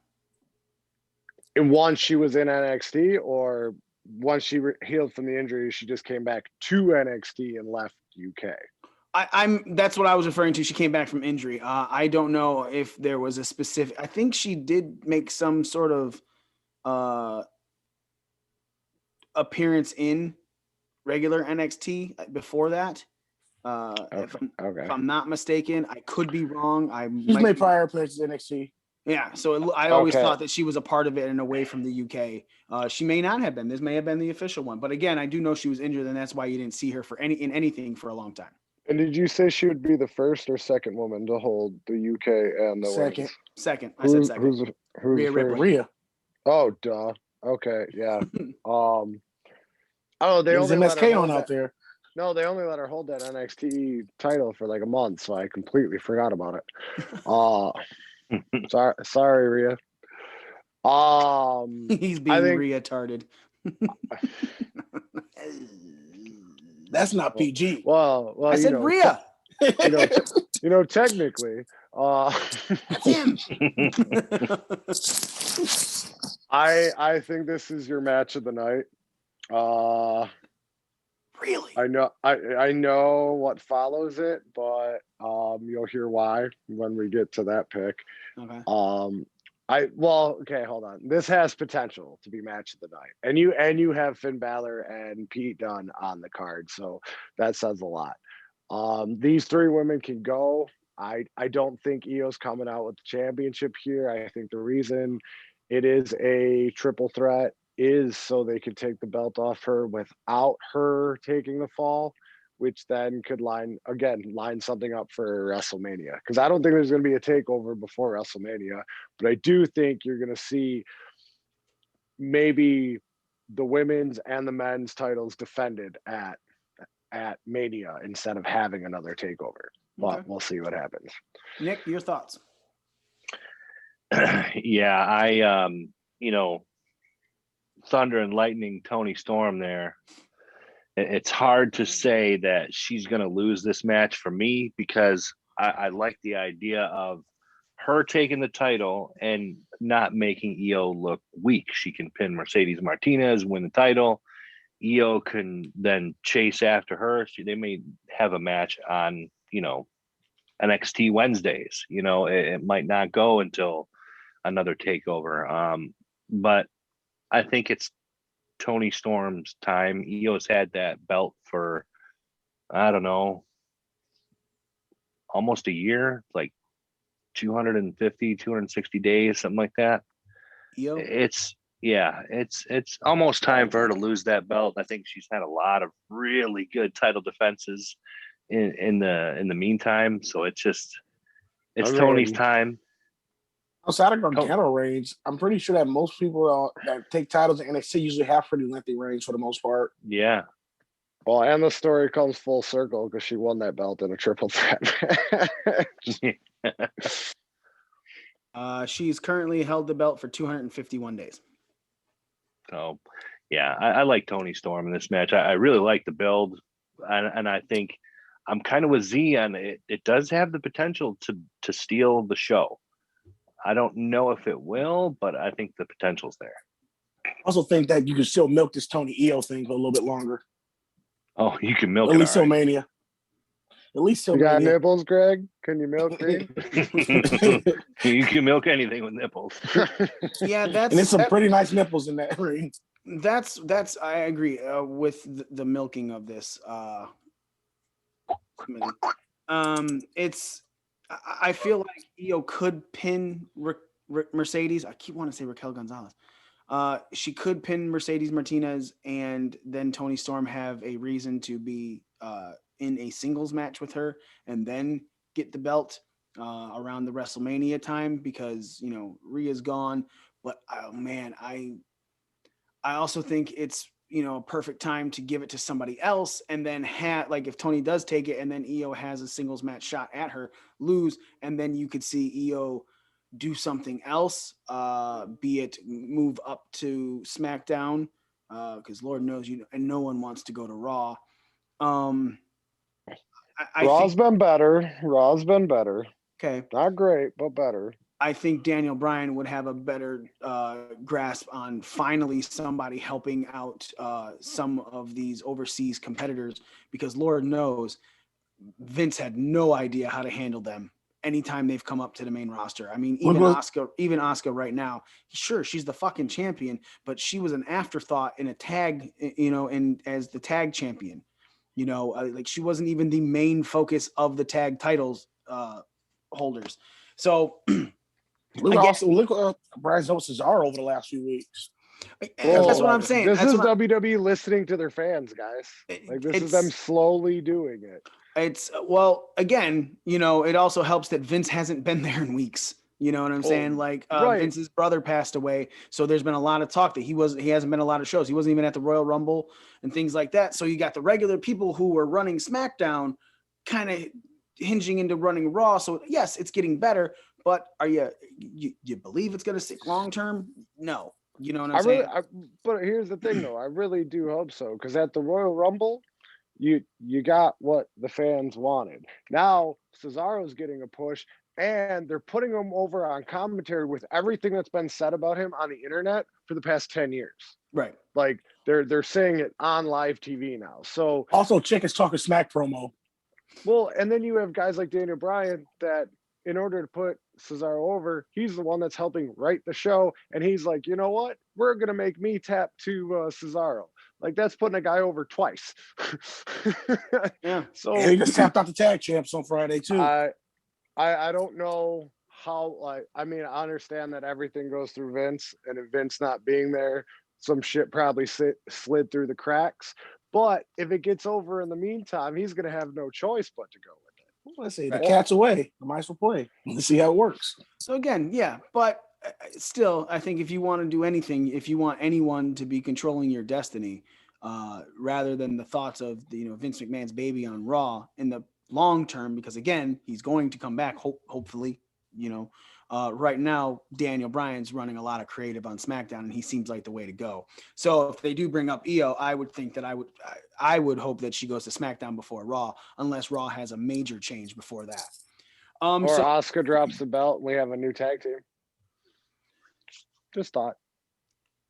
Speaker 3: And once she was in NXT, or once she healed from the injury, she just came back to NXT and left UK.
Speaker 2: That's what I was referring to. She came back from injury. I don't know if there was a specific. I think she did make some sort of appearance in regular NXT before that. If I'm not mistaken, I could be wrong.
Speaker 5: She's made prior appearances in NXT.
Speaker 2: Yeah, so I always thought that she was a part of it and away from the UK. She may not have been. This may have been the official one, but again, I do know she was injured, and that's why you didn't see her for anything for a long time.
Speaker 3: And did you say she would be the first or second woman to hold the UK and the
Speaker 5: second?
Speaker 3: women's?
Speaker 2: Second. I said second.
Speaker 3: Who's
Speaker 2: Rhea Ripley.
Speaker 5: Rhea.
Speaker 3: Oh, duh. Okay, yeah. Oh, they
Speaker 5: There's
Speaker 3: only let her
Speaker 5: MSK
Speaker 3: hold
Speaker 5: on
Speaker 3: that.
Speaker 5: out there.
Speaker 3: No, they only let her hold that NXT title for like a month, so I completely forgot about it. Sorry, Rhea.
Speaker 2: He's being retarded.
Speaker 5: That's not PG.
Speaker 3: Well,
Speaker 2: I said Rhea.
Speaker 3: Technically,
Speaker 2: That's him.
Speaker 3: I think this is your match of the night.
Speaker 2: Really?
Speaker 3: I know what follows it, but you'll hear why when we get to that pick.
Speaker 2: Okay.
Speaker 3: Okay, hold on. This has potential to be match of the night. And you have Finn Balor and Pete Dunne on the card, so that says a lot. These 3 women can go. I don't think Io's coming out with the championship here. I think the reason it is a triple threat is so they could take the belt off her without her taking the fall, which then could line something up for WrestleMania. Because I don't think there's going to be a takeover before WrestleMania, but I do think you're going to see maybe the women's and the men's titles defended at Mania instead of having another takeover. But
Speaker 2: Okay.
Speaker 3: we'll see what happens.
Speaker 2: Nick, your thoughts?
Speaker 9: Yeah, I Thunder and Lightning Tony Storm there. It's hard to say that she's going to lose this match for me because I like the idea of her taking the title and not making Io look weak. She can pin Mercedes Martinez, win the title. Io can then chase after her. They may have a match on, NXT Wednesdays. It might not go until another takeover. But I think it's Tony Storm's time. Io's had that belt for, I don't know, almost a year, like 250, 260 days, something like that.
Speaker 2: Io?
Speaker 9: It's almost time for her to lose that belt. I think she's had a lot of really good title defenses in the meantime. So it's Tony's time.
Speaker 5: Outside of Gargano reigns, I'm pretty sure that most people that take titles in NXT usually have pretty lengthy reigns for the most part.
Speaker 9: Yeah.
Speaker 3: Well, and the story comes full circle because she won that belt in a triple threat.
Speaker 2: She's currently held the belt for 251 days.
Speaker 9: So, yeah, I like Tony Storm in this match. I really like the build, and I think I'm kind of with Z on it. It does have the potential to steal the show. I don't know if it will, but I think the potential's there.
Speaker 5: I also think that you can still milk this Tony Io thing for a little bit longer.
Speaker 9: Oh, you can milk
Speaker 5: at
Speaker 9: it.
Speaker 5: Least till Mania. At least till
Speaker 3: you got
Speaker 5: Mania.
Speaker 3: nipples, Greg? Can you milk me?
Speaker 9: You can milk anything with nipples.
Speaker 2: Yeah,
Speaker 5: and there's some pretty nice nipples in that ring.
Speaker 2: That's I agree with the milking of this. I feel like Io could pin Mercedes. I keep wanting to say Raquel Gonzalez. She could pin Mercedes Martinez, and then Tony Storm have a reason to be in a singles match with her, and then get the belt around the WrestleMania time because Rhea's gone. But man, I also think it's a perfect time to give it to somebody else, and then if Tony does take it, and then Io has a singles match shot at her, lose, and then you could see Io do something else, be it move up to SmackDown, because Lord knows and no one wants to go to Raw.
Speaker 3: Raw's been better.
Speaker 2: Okay,
Speaker 3: not great, but better.
Speaker 2: I think Daniel Bryan would have a better grasp on finally somebody helping out some of these overseas competitors, because Lord knows Vince had no idea how to handle them anytime they've come up to the main roster. I mean, even Asuka right now, sure, she's the fucking champion, but she was an afterthought in a tag, as the tag champion. Like she wasn't even the main focus of the tag titles holders. So
Speaker 5: look at Brian Cesaro over the last few weeks.
Speaker 2: That's what I'm saying.
Speaker 3: This is WWE listening to their fans, guys. This is them slowly doing it.
Speaker 2: It's again, it also helps that Vince hasn't been there in weeks. You know what I'm saying? Like right. Vince's brother passed away, so there's been a lot of talk that he hasn't been a lot of shows. He wasn't even at the Royal Rumble and things like that. So you got the regular people who were running SmackDown, kind of hinging into running Raw. So yes, it's getting better, but are you believe it's going to stick long term? No. You know what I'm saying?
Speaker 3: But here's the thing, though. I really do hope so, because at the Royal Rumble, you got what the fans wanted. Now Cesaro's getting a push, and they're putting him over on commentary with everything that's been said about him on the internet for the past 10 years.
Speaker 2: Right.
Speaker 3: Like they're saying it on live TV now. So
Speaker 5: also check his Talking Smack promo.
Speaker 3: Well, and then you have guys like Daniel Bryan that, in order to put Cesaro over, he's the one that's helping write the show. And he's like, you know what? We're going to make me tap to Cesaro. Like, that's putting a guy over twice.
Speaker 2: Yeah.
Speaker 5: So he just tapped out the tag champs on Friday, too.
Speaker 3: I don't know how, like, I mean, I understand that everything goes through Vince, and if Vince not being there, some shit probably slid through the cracks. But if it gets over in the meantime, he's going to have no choice but to go with it.
Speaker 5: Let's say the cat's away. I might as well play. Let's see how it works.
Speaker 2: So again, yeah, but still, I think if you want to do anything, if you want anyone to be controlling your destiny, rather than the thoughts of Vince McMahon's baby on Raw in the long term, because again, he's going to come back. Hopefully, right now Daniel Bryan's running a lot of creative on SmackDown, and he seems like the way to go. So if they do bring up Io, I would think that I would hope that she goes to SmackDown before Raw, unless Raw has a major change before that.
Speaker 3: Or Asuka drops the belt and we have a new tag team. Just thought.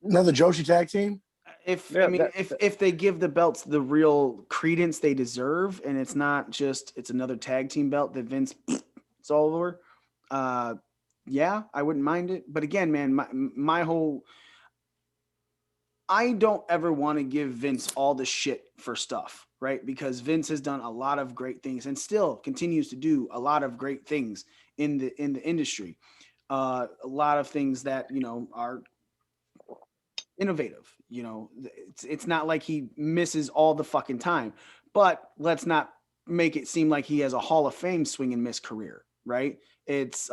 Speaker 5: Another Joshi tag team?
Speaker 2: If they give the belts the real credence they deserve, and it's not just it's another tag team belt that Vince it's all over, yeah, I wouldn't mind it. But again, man, my whole I don't ever want to give Vince all the shit for stuff, right? Because Vince has done a lot of great things and still continues to do a lot of great things in the industry. A lot of things that are innovative. It's not like he misses all the fucking time, but let's not make it seem like he has a Hall of Fame swing and miss career, right? It's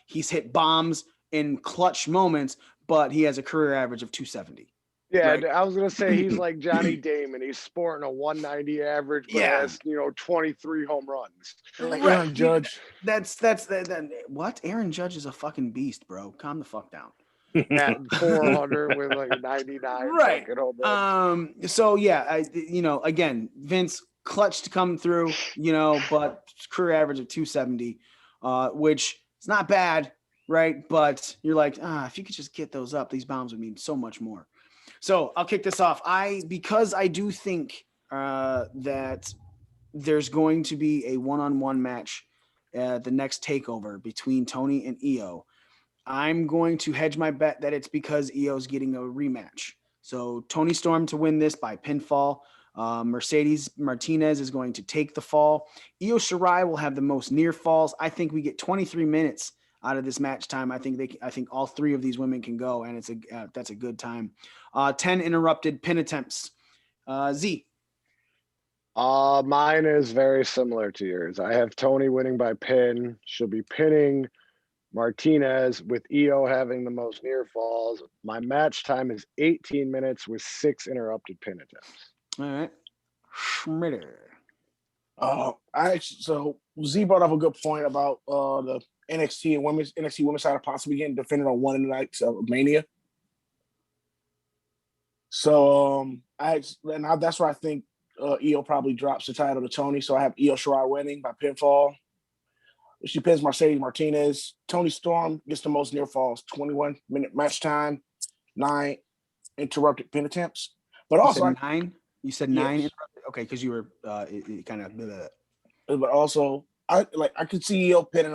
Speaker 2: he's hit bombs in clutch moments, but he has a career average of 270.
Speaker 3: Yeah,
Speaker 2: right?
Speaker 3: I was gonna say he's like Johnny Damon. He's sporting a 190 average, but has 23 home runs.
Speaker 5: Like Aaron Judge.
Speaker 2: That's what? Aaron Judge is a fucking beast, bro. Calm the fuck down.
Speaker 3: At 400 with like 99.
Speaker 2: Right.
Speaker 3: Home runs.
Speaker 2: So yeah, again, Vince clutch to come through, but career average of 270, which is not bad, right? But you're like, if you could just get those up, these bombs would mean so much more. So I'll kick this off. Because I do think that there's going to be a one-on-one match at the next takeover between Tony and Io. I'm going to hedge my bet that it's because Io's getting a rematch. So Tony Storm to win this by pinfall. Mercedes Martinez is going to take the fall. Io Shirai will have the most near falls. I think we get 23 minutes out of this match time. I think all three of these women can go, and that's a good time. 10 interrupted pin attempts. Z.
Speaker 3: Mine is very similar to yours. I have Tony winning by pin. She'll be pinning Martinez with Io having the most near falls. My match time is 18 minutes with 6 interrupted pin attempts.
Speaker 2: All right. Schmitter.
Speaker 5: So Z brought up a good point about the NXT women's side of possibly getting defended on one of the nights of Mania. So that's where I think Io probably drops the title to Tony. So I have Io Shirai winning by pinfall. She pins Mercedes Martinez. Tony Storm gets the most near falls, 21-minute match time, 9 interrupted pin attempts. But also
Speaker 2: 9. You said 9
Speaker 5: yes.
Speaker 2: interrupted? Okay, because you were kind of.
Speaker 5: But also I could see Io pinning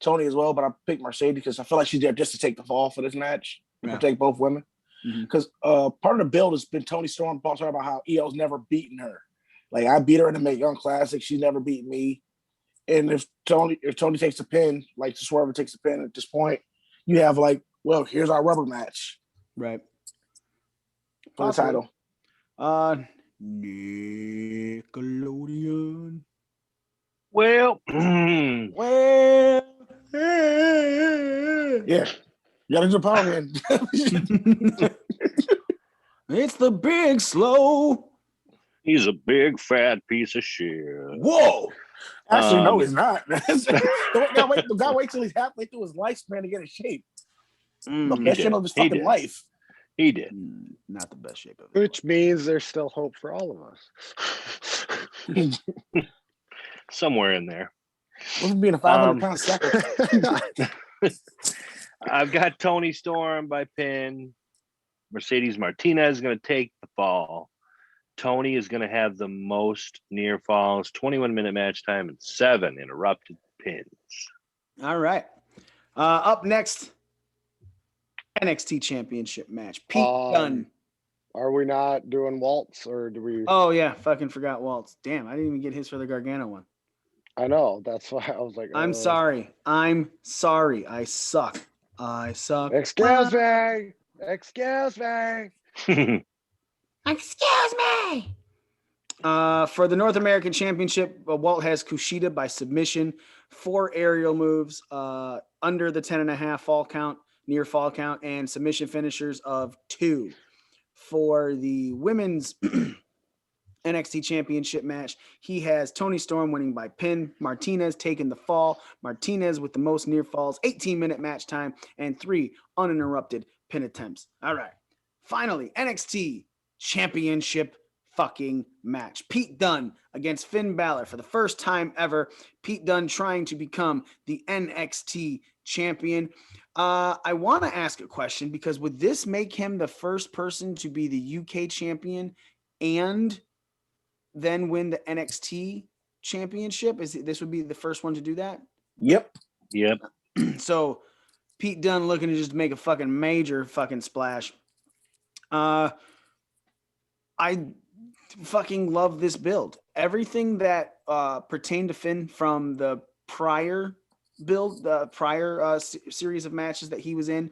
Speaker 5: Tony as well, but I picked Mercedes because I feel like she's there just to take the fall for this match and protect both women. Because part of the build has been Tony Storm talking about how Io's never beaten her. Like, I beat her in the Mae Young Classic. She's never beaten me. And if Tony takes the pin, like the Swerver takes the pin at this point, you have like, well, here's our rubber match.
Speaker 2: Right.
Speaker 5: For the title.
Speaker 2: Nickelodeon.
Speaker 9: Well,
Speaker 5: yeah. You gotta do the power man.
Speaker 2: It's the Big Slow.
Speaker 9: he's a big fat piece of shit.
Speaker 5: Whoa. Actually, no, he's not. The guy wait till he's halfway through his lifespan to get in shape. The best shape of his fucking life.
Speaker 9: He did.
Speaker 2: Not the best shape of it.
Speaker 3: Which means there's still hope for all of us.
Speaker 9: Somewhere in there.
Speaker 5: Wasn't being a 500-pound sucker.
Speaker 9: I've got Tony Storm by pin. Mercedes Martinez is going to take the fall. Tony is going to have the most near falls, 21-minute match time, and 7 interrupted pins.
Speaker 2: All right. Up next, NXT Championship match. Pete Dunne.
Speaker 3: Are we not doing Waltz, or do we?
Speaker 2: Oh, yeah. Fucking forgot Waltz. Damn, I didn't even get his for the Gargano one.
Speaker 3: I know. That's why I was like,
Speaker 2: I'm sorry. I'm sorry. I suck. I suck.
Speaker 3: Excuse me. Excuse me.
Speaker 6: Excuse me.
Speaker 2: For the North American Championship, Walt has Kushida by submission, 4 aerial moves under the 10.5 fall count, near fall count, and submission finishers of 2. For the women's NXT Championship match, he has Toni Storm winning by pin, Martinez taking the fall, Martinez with the most near falls, 18-minute match time, and 3 uninterrupted pin attempts. All right. Finally, NXT Championship fucking match. Pete Dunne against Finn Balor for the first time ever. Pete Dunne trying to become the NXT champion. I want to ask a question because would this make him the first person to be the UK champion and then win the NXT championship? This would be the first one to do that?
Speaker 5: Yep.
Speaker 9: Yep.
Speaker 2: So Pete Dunne looking to just make a fucking major fucking splash. I fucking love this build. Everything that pertained to Finn from the prior build, the prior series of matches that he was in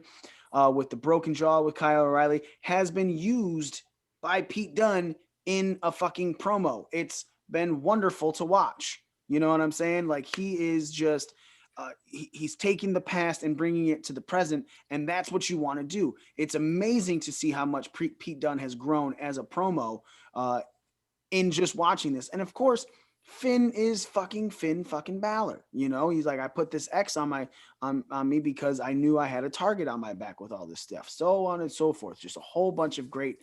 Speaker 2: with the broken jaw with Kyle O'Reilly has been used by Pete Dunne in a fucking promo. It's been wonderful to watch. You know what I'm saying? Like he is just he's taking the past and bringing it to the present, and that's what you want to do. It's amazing to see how much Pete Dunne has grown as a promo in just watching this. And of course, Finn is fucking Balor. You know, he's like, I put this X on my on me because I knew I had a target on my back with all this stuff, so on and so forth. Just a whole bunch of great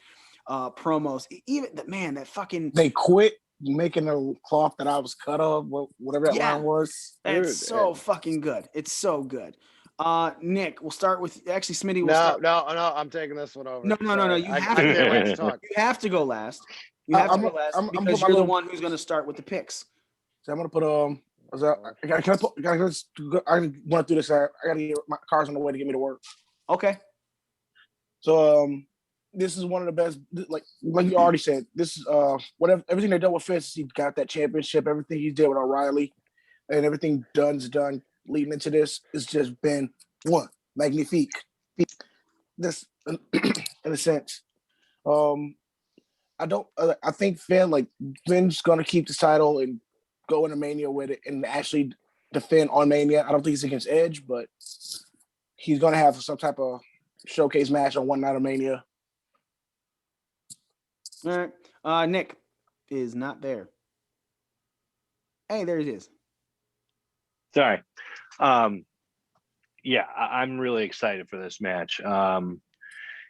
Speaker 2: promos. Even that fucking
Speaker 5: They quit making the cloth that I was cut of, whatever that line was.
Speaker 2: That's
Speaker 3: Dude,
Speaker 2: so fucking good. It's so good. Nick, we'll start with actually Smitty.
Speaker 3: No, I'm taking this one over.
Speaker 2: No.
Speaker 3: Sorry.
Speaker 2: You
Speaker 3: I
Speaker 2: have
Speaker 3: can't wait to talk.
Speaker 2: You have to go last. You have to go last because you're the one who's going to start with the picks.
Speaker 5: So I'm gonna put I want to do this. I gotta get my car's on the way to get me to work.
Speaker 2: Okay.
Speaker 5: So this is one of the best. Like you already said, this is whatever everything they done with Finn. He got that championship. Everything he did with O'Reilly, and everything Dunne's done leading into this has just been one magnifique. This in a sense. I think Finn's gonna keep the title and go into Mania with it and actually defend on Mania. I don't think it's against Edge, but he's gonna have some type of showcase match on one night of Mania.
Speaker 2: All right. Nick is not there. Hey, there he is.
Speaker 9: Sorry. Yeah, I'm really excited for this match.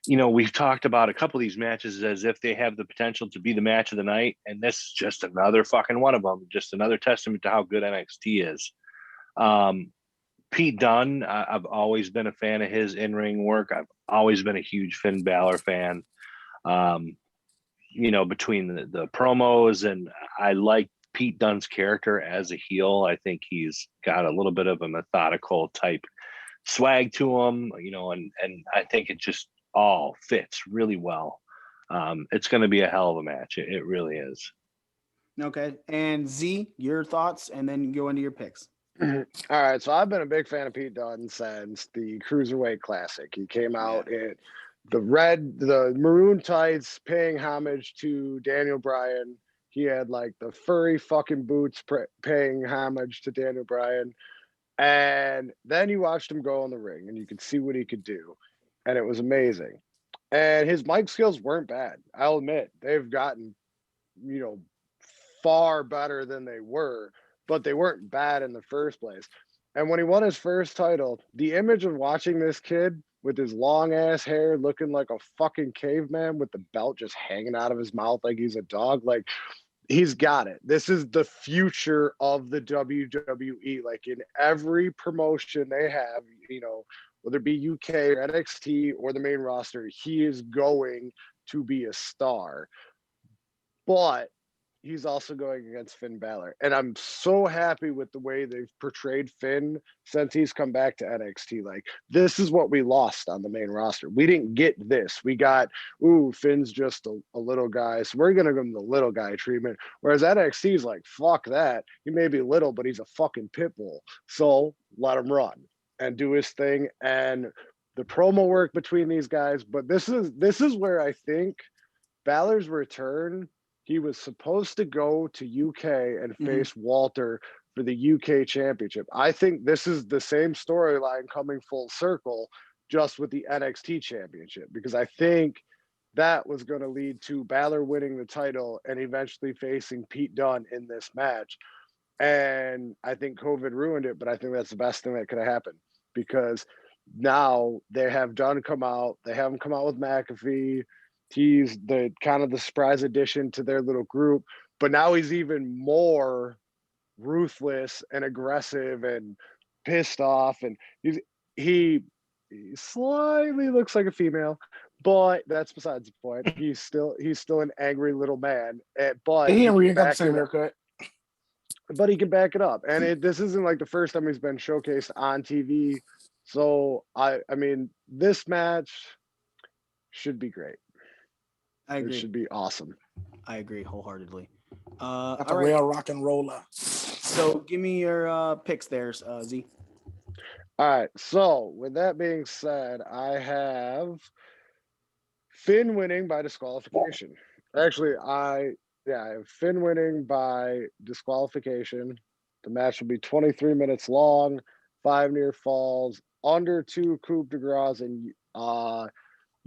Speaker 9: We've talked about a couple of these matches as if they have the potential to be the match of the night, and this is just another fucking one of them. Just another testament to how good NXT is. Pete Dunne, I've always been a fan of his in-ring work. I've always been a huge Finn Balor fan. Between the promos, and I like Pete Dunne's character as a heel. I think he's got a little bit of a methodical type swag to him, and I think it just all fits really well. It's going to be a hell of a match. It really is.
Speaker 2: Okay. And Z, your thoughts, and then go into your picks.
Speaker 3: All right, so I've been a big fan of Pete Dunne since the Cruiserweight Classic. He came out in the maroon tights, paying homage to Daniel Bryan. He had like the furry fucking boots paying homage to Daniel Bryan. And then you watched him go in the ring and you could see what he could do. And it was amazing. And his mic skills weren't bad. I'll admit, they've gotten, far better than they were, but they weren't bad in the first place. And when he won his first title, the image of watching this kid with his long ass hair looking like a fucking caveman with the belt just hanging out of his mouth like he's a dog, like he's got it. This is the future of the WWE. Like in every promotion they have, whether it be UK or NXT or the main roster, he is going to be a star. But he's also going against Finn Balor. And I'm so happy with the way they've portrayed Finn since he's come back to NXT. Like, this is what we lost on the main roster. We didn't get this. We got, Finn's just a little guy. So we're going to give him the little guy treatment. Whereas NXT is like, fuck that. He may be little, but he's a fucking pit bull. So let him run and do his thing. And the promo work between these guys. But this is where I think Balor's return, he was supposed to go to UK and face Walter for the UK championship. I think this is the same storyline coming full circle, just with the NXT championship, because I think that was going to lead to Balor winning the title and eventually facing Pete Dunne in this match. And I think COVID ruined it, but I think that's the best thing that could have happened, because now they have Dunne come out. They have him come out with McAfee. He's the kind of the surprise addition to their little group, but now he's even more ruthless and aggressive and pissed off. And he slightly looks like a female, but that's besides the point. He's still an angry little man. But
Speaker 5: He
Speaker 3: he
Speaker 5: ain't
Speaker 3: can
Speaker 5: got the
Speaker 3: back
Speaker 5: same
Speaker 3: it up.
Speaker 5: haircut.
Speaker 3: But he can back it up. And this isn't like the first time he's been showcased on TV. So I mean, this match should be great.
Speaker 2: I agree.
Speaker 3: It should be awesome.
Speaker 2: I agree wholeheartedly.
Speaker 5: Got the
Speaker 2: All right.
Speaker 5: real rock and roller.
Speaker 2: So give me your picks there, Z.
Speaker 3: All right. So with that being said, I have Finn winning by disqualification. Actually, I have Finn winning by disqualification. The match will be 23 minutes long, 5 near falls, under 2 coup de grace, and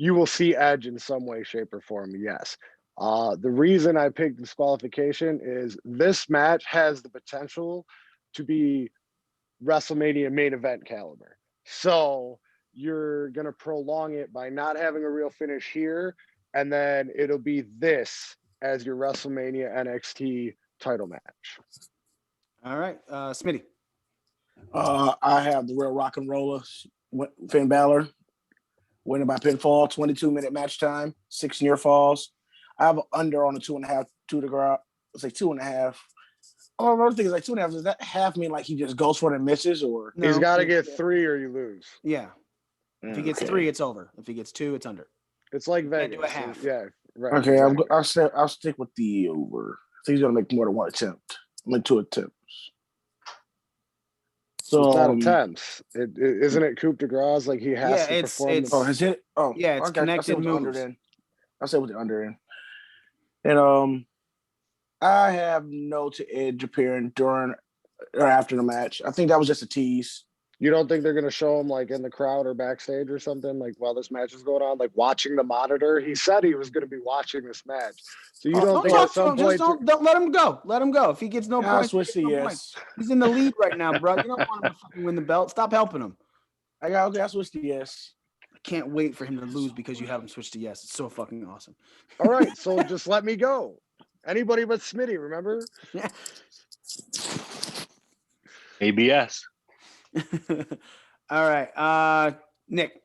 Speaker 3: you will see Edge in some way, shape, or form. Yes. The reason I picked disqualification is this match has the potential to be WrestleMania main event caliber. So you're going to prolong it by not having a real finish here, and then it'll be this as your WrestleMania NXT title match.
Speaker 2: All right. Smitty.
Speaker 5: I have the real rock and roller, Finn Balor, winning by pinfall, 22-minute match time, 6 near falls. I have an under on a 2.5, 2 to ground. It's like 2.5. Oh, another thing is like 2.5. Does that half mean like he just goes for it and misses, or
Speaker 2: No.
Speaker 3: He's got to get 3 or you lose.
Speaker 2: Yeah. If he gets 3, it's over. If he gets 2, it's under.
Speaker 3: It's like
Speaker 2: Can't
Speaker 3: Vegas.
Speaker 2: do a half.
Speaker 3: Yeah, right.
Speaker 5: Okay,
Speaker 3: exactly.
Speaker 5: I'll stick with the over. I think he's gonna make more than 1 attempt. I'm like 2 attempts.
Speaker 3: So it's not attempts. Isn't it coup de grace? Like he has to perform.
Speaker 2: It's
Speaker 5: Oh, has it? Oh,
Speaker 2: yeah, it's
Speaker 5: okay.
Speaker 2: connected moves.
Speaker 5: I'll say with the under in. And I have no to Edge appearing during or after the match. I think that was just a tease.
Speaker 3: You don't think they're going to show him like in the crowd or backstage or something, like while this match is going on, like watching the monitor? He said he was going to be watching this match. So you don't think at some point...
Speaker 2: Don't let him go. Let him go. If he gets no points,
Speaker 5: switch to yes.
Speaker 2: He's in the lead right now, bro. You don't want him to fucking win the belt. Stop helping him.
Speaker 5: I switched to yes.
Speaker 2: I can't wait for him to lose because you have him switch to yes. It's so fucking awesome.
Speaker 3: All right, so just let me go. Anybody but Smitty, remember?
Speaker 2: Yeah.
Speaker 9: ABS.
Speaker 2: All right. Nick.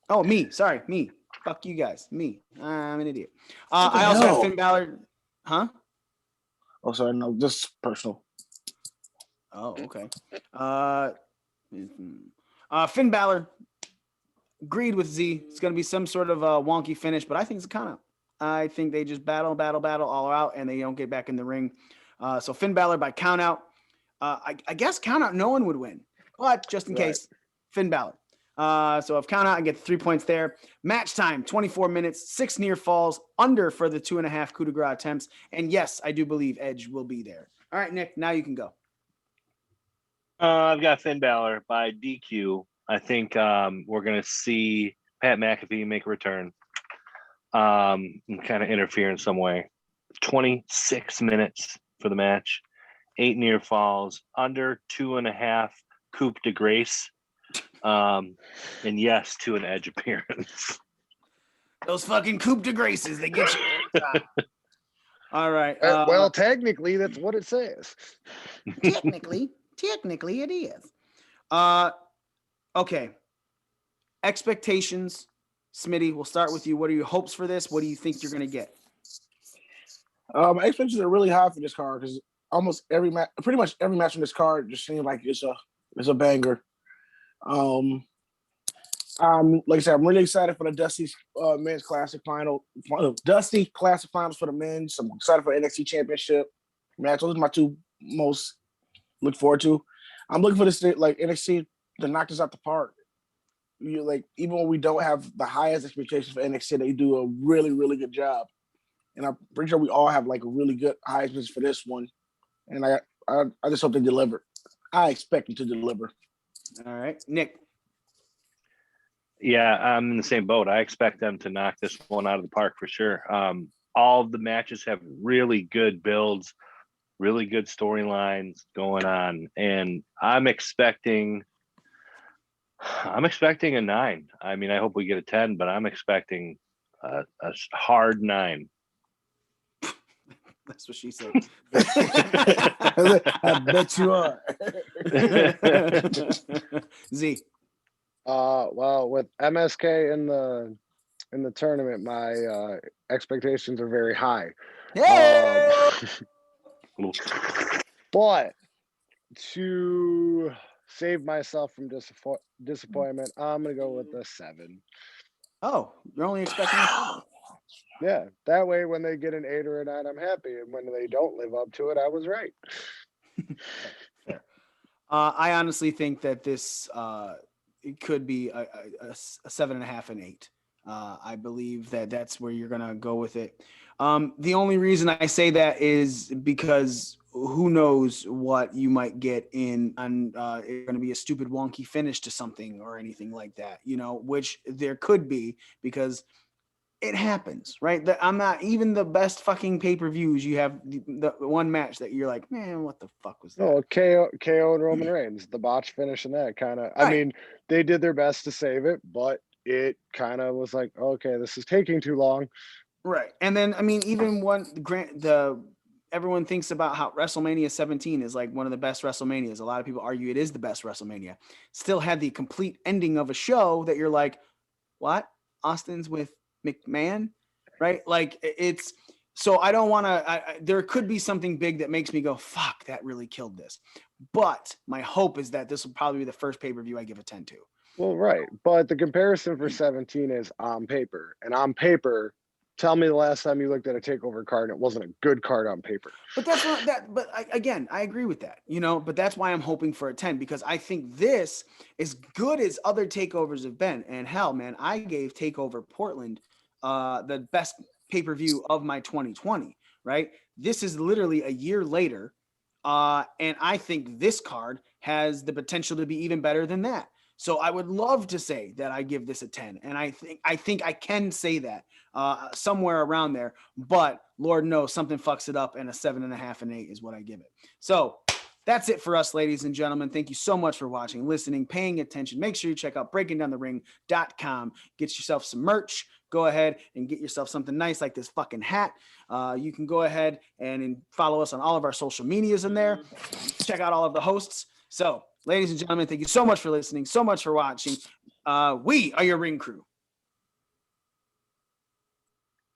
Speaker 2: Oh, me. Sorry, me. Fuck you guys. Me. I'm an idiot. I also have Finn Balor. Huh?
Speaker 5: Oh, sorry. No, just personal.
Speaker 2: Oh, okay. Finn Balor. Agreed with Z. It's going to be some sort of wonky finish, but I think it's a count out. I think they just battle all out, and they don't get back in the ring. So Finn Balor by count out. I guess count out, no one would win, but just in case, Finn Balor. So if count out, I get 3 points there. Match time, 24 minutes, 6 near falls, under for the 2.5 coup de grace attempts. And yes, I do believe Edge will be there. All right, Nick, now you can go.
Speaker 9: I've got Finn Balor by DQ. I think we're going to see Pat McAfee make a return and kind of interfere in some way. 26 minutes for the match. 8 near falls, under 2.5 coup de grace, and yes to an Edge appearance.
Speaker 2: Those fucking coup de graces, they get you every time. All right.
Speaker 3: Well, technically, that's what it says.
Speaker 2: Technically it is. Okay. Expectations. Smitty, we'll start with you. What are your hopes for this? What do you think you're going to get?
Speaker 5: My expectations are really high for this card because almost every match, pretty much every match on this card, just seems like it's a banger. Like I said, I'm really excited for the Dusty Men's Classic Final, Dusty Classic Finals for the men's. I'm excited for NXT Championship match. Those are my two most look forward to. I'm looking for this like NXT to knock this out the park. Like even when we don't have the highest expectations for NXT, they do a really, really good job. And I'm pretty sure we all have like a really good high expectations for this one. And I just hope they deliver. I expect them to deliver.
Speaker 2: All right, Nick.
Speaker 9: Yeah, I'm in the same boat. I expect them to knock this one out of the park for sure. All of the matches have really good builds, really good storylines going on, and I'm expecting a 9. I mean, I hope we get a 10, but I'm expecting a hard 9.
Speaker 2: That's what she said.
Speaker 5: I bet you are.
Speaker 2: Z.
Speaker 3: Well, with MSK in the tournament, my expectations are very high. But to save myself from disappointment, I'm gonna go with the 7.
Speaker 2: Oh, you're only expecting a 7.
Speaker 3: Yeah, that way when they get an 8 or a 9, I'm happy, and when they don't live up to it, I was right.
Speaker 2: I honestly think that this it could be a 7.5 and 8. I believe that that's where you're gonna go with it. The only reason I say that is because who knows what you might get in on it's going to be a stupid wonky finish to something or anything like that, which there could be because it happens, right? I'm not even the best fucking pay-per-views. You have the one match that you're like, man, what the fuck was that?
Speaker 3: Oh, KO and Roman Reigns, the botch finish and that kind of. I mean, they did their best to save it, but it kind of was like, okay, this is taking too long.
Speaker 2: Right, and then I mean, even everyone thinks about how WrestleMania 17 is like one of the best WrestleManias. A lot of people argue it is the best WrestleMania. Still had the complete ending of a show that you're like, what? Austin's with McMahon, right? Like it's so I don't want to. There could be something big that makes me go, fuck, that really killed this. But my hope is that this will probably be the first pay-per-view I give a 10 to.
Speaker 3: Well, right, but the comparison for 17 is on paper, and on paper. Tell me the last time you looked at a takeover card and it wasn't a good card on paper.
Speaker 2: But that's not that. But again, I agree with that. But that's why I'm hoping for a 10 because I think this, as good as other takeovers have been, and hell, man, I gave Takeover Portland the best pay-per-view of my 2020. Right? This is literally a year later, and I think this card has the potential to be even better than that. So I would love to say that I give this a 10, and I think I can say that somewhere around there. But Lord knows something fucks it up, and a 7.5 and 8 is what I give it. So that's it for us, ladies and gentlemen. Thank you so much for watching, listening, paying attention. Make sure you check out breakingdownthering.com. Get yourself some merch. Go ahead and get yourself something nice like this fucking hat. You can go ahead and follow us on all of our social medias in there. Check out all of the hosts. So, ladies and gentlemen, thank you so much for listening, so much for watching. We are your ring crew.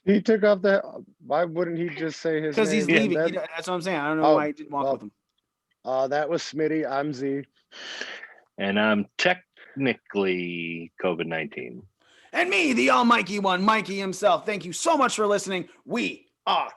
Speaker 3: He took off that. Why wouldn't he just say his name?
Speaker 2: Because he's leaving. That's what I'm saying. I don't know why he didn't walk with him.
Speaker 3: That was Smitty. I'm Z.
Speaker 9: And I'm technically COVID-19.
Speaker 2: And me, the almighty one, Mikey himself. Thank you so much for listening. We are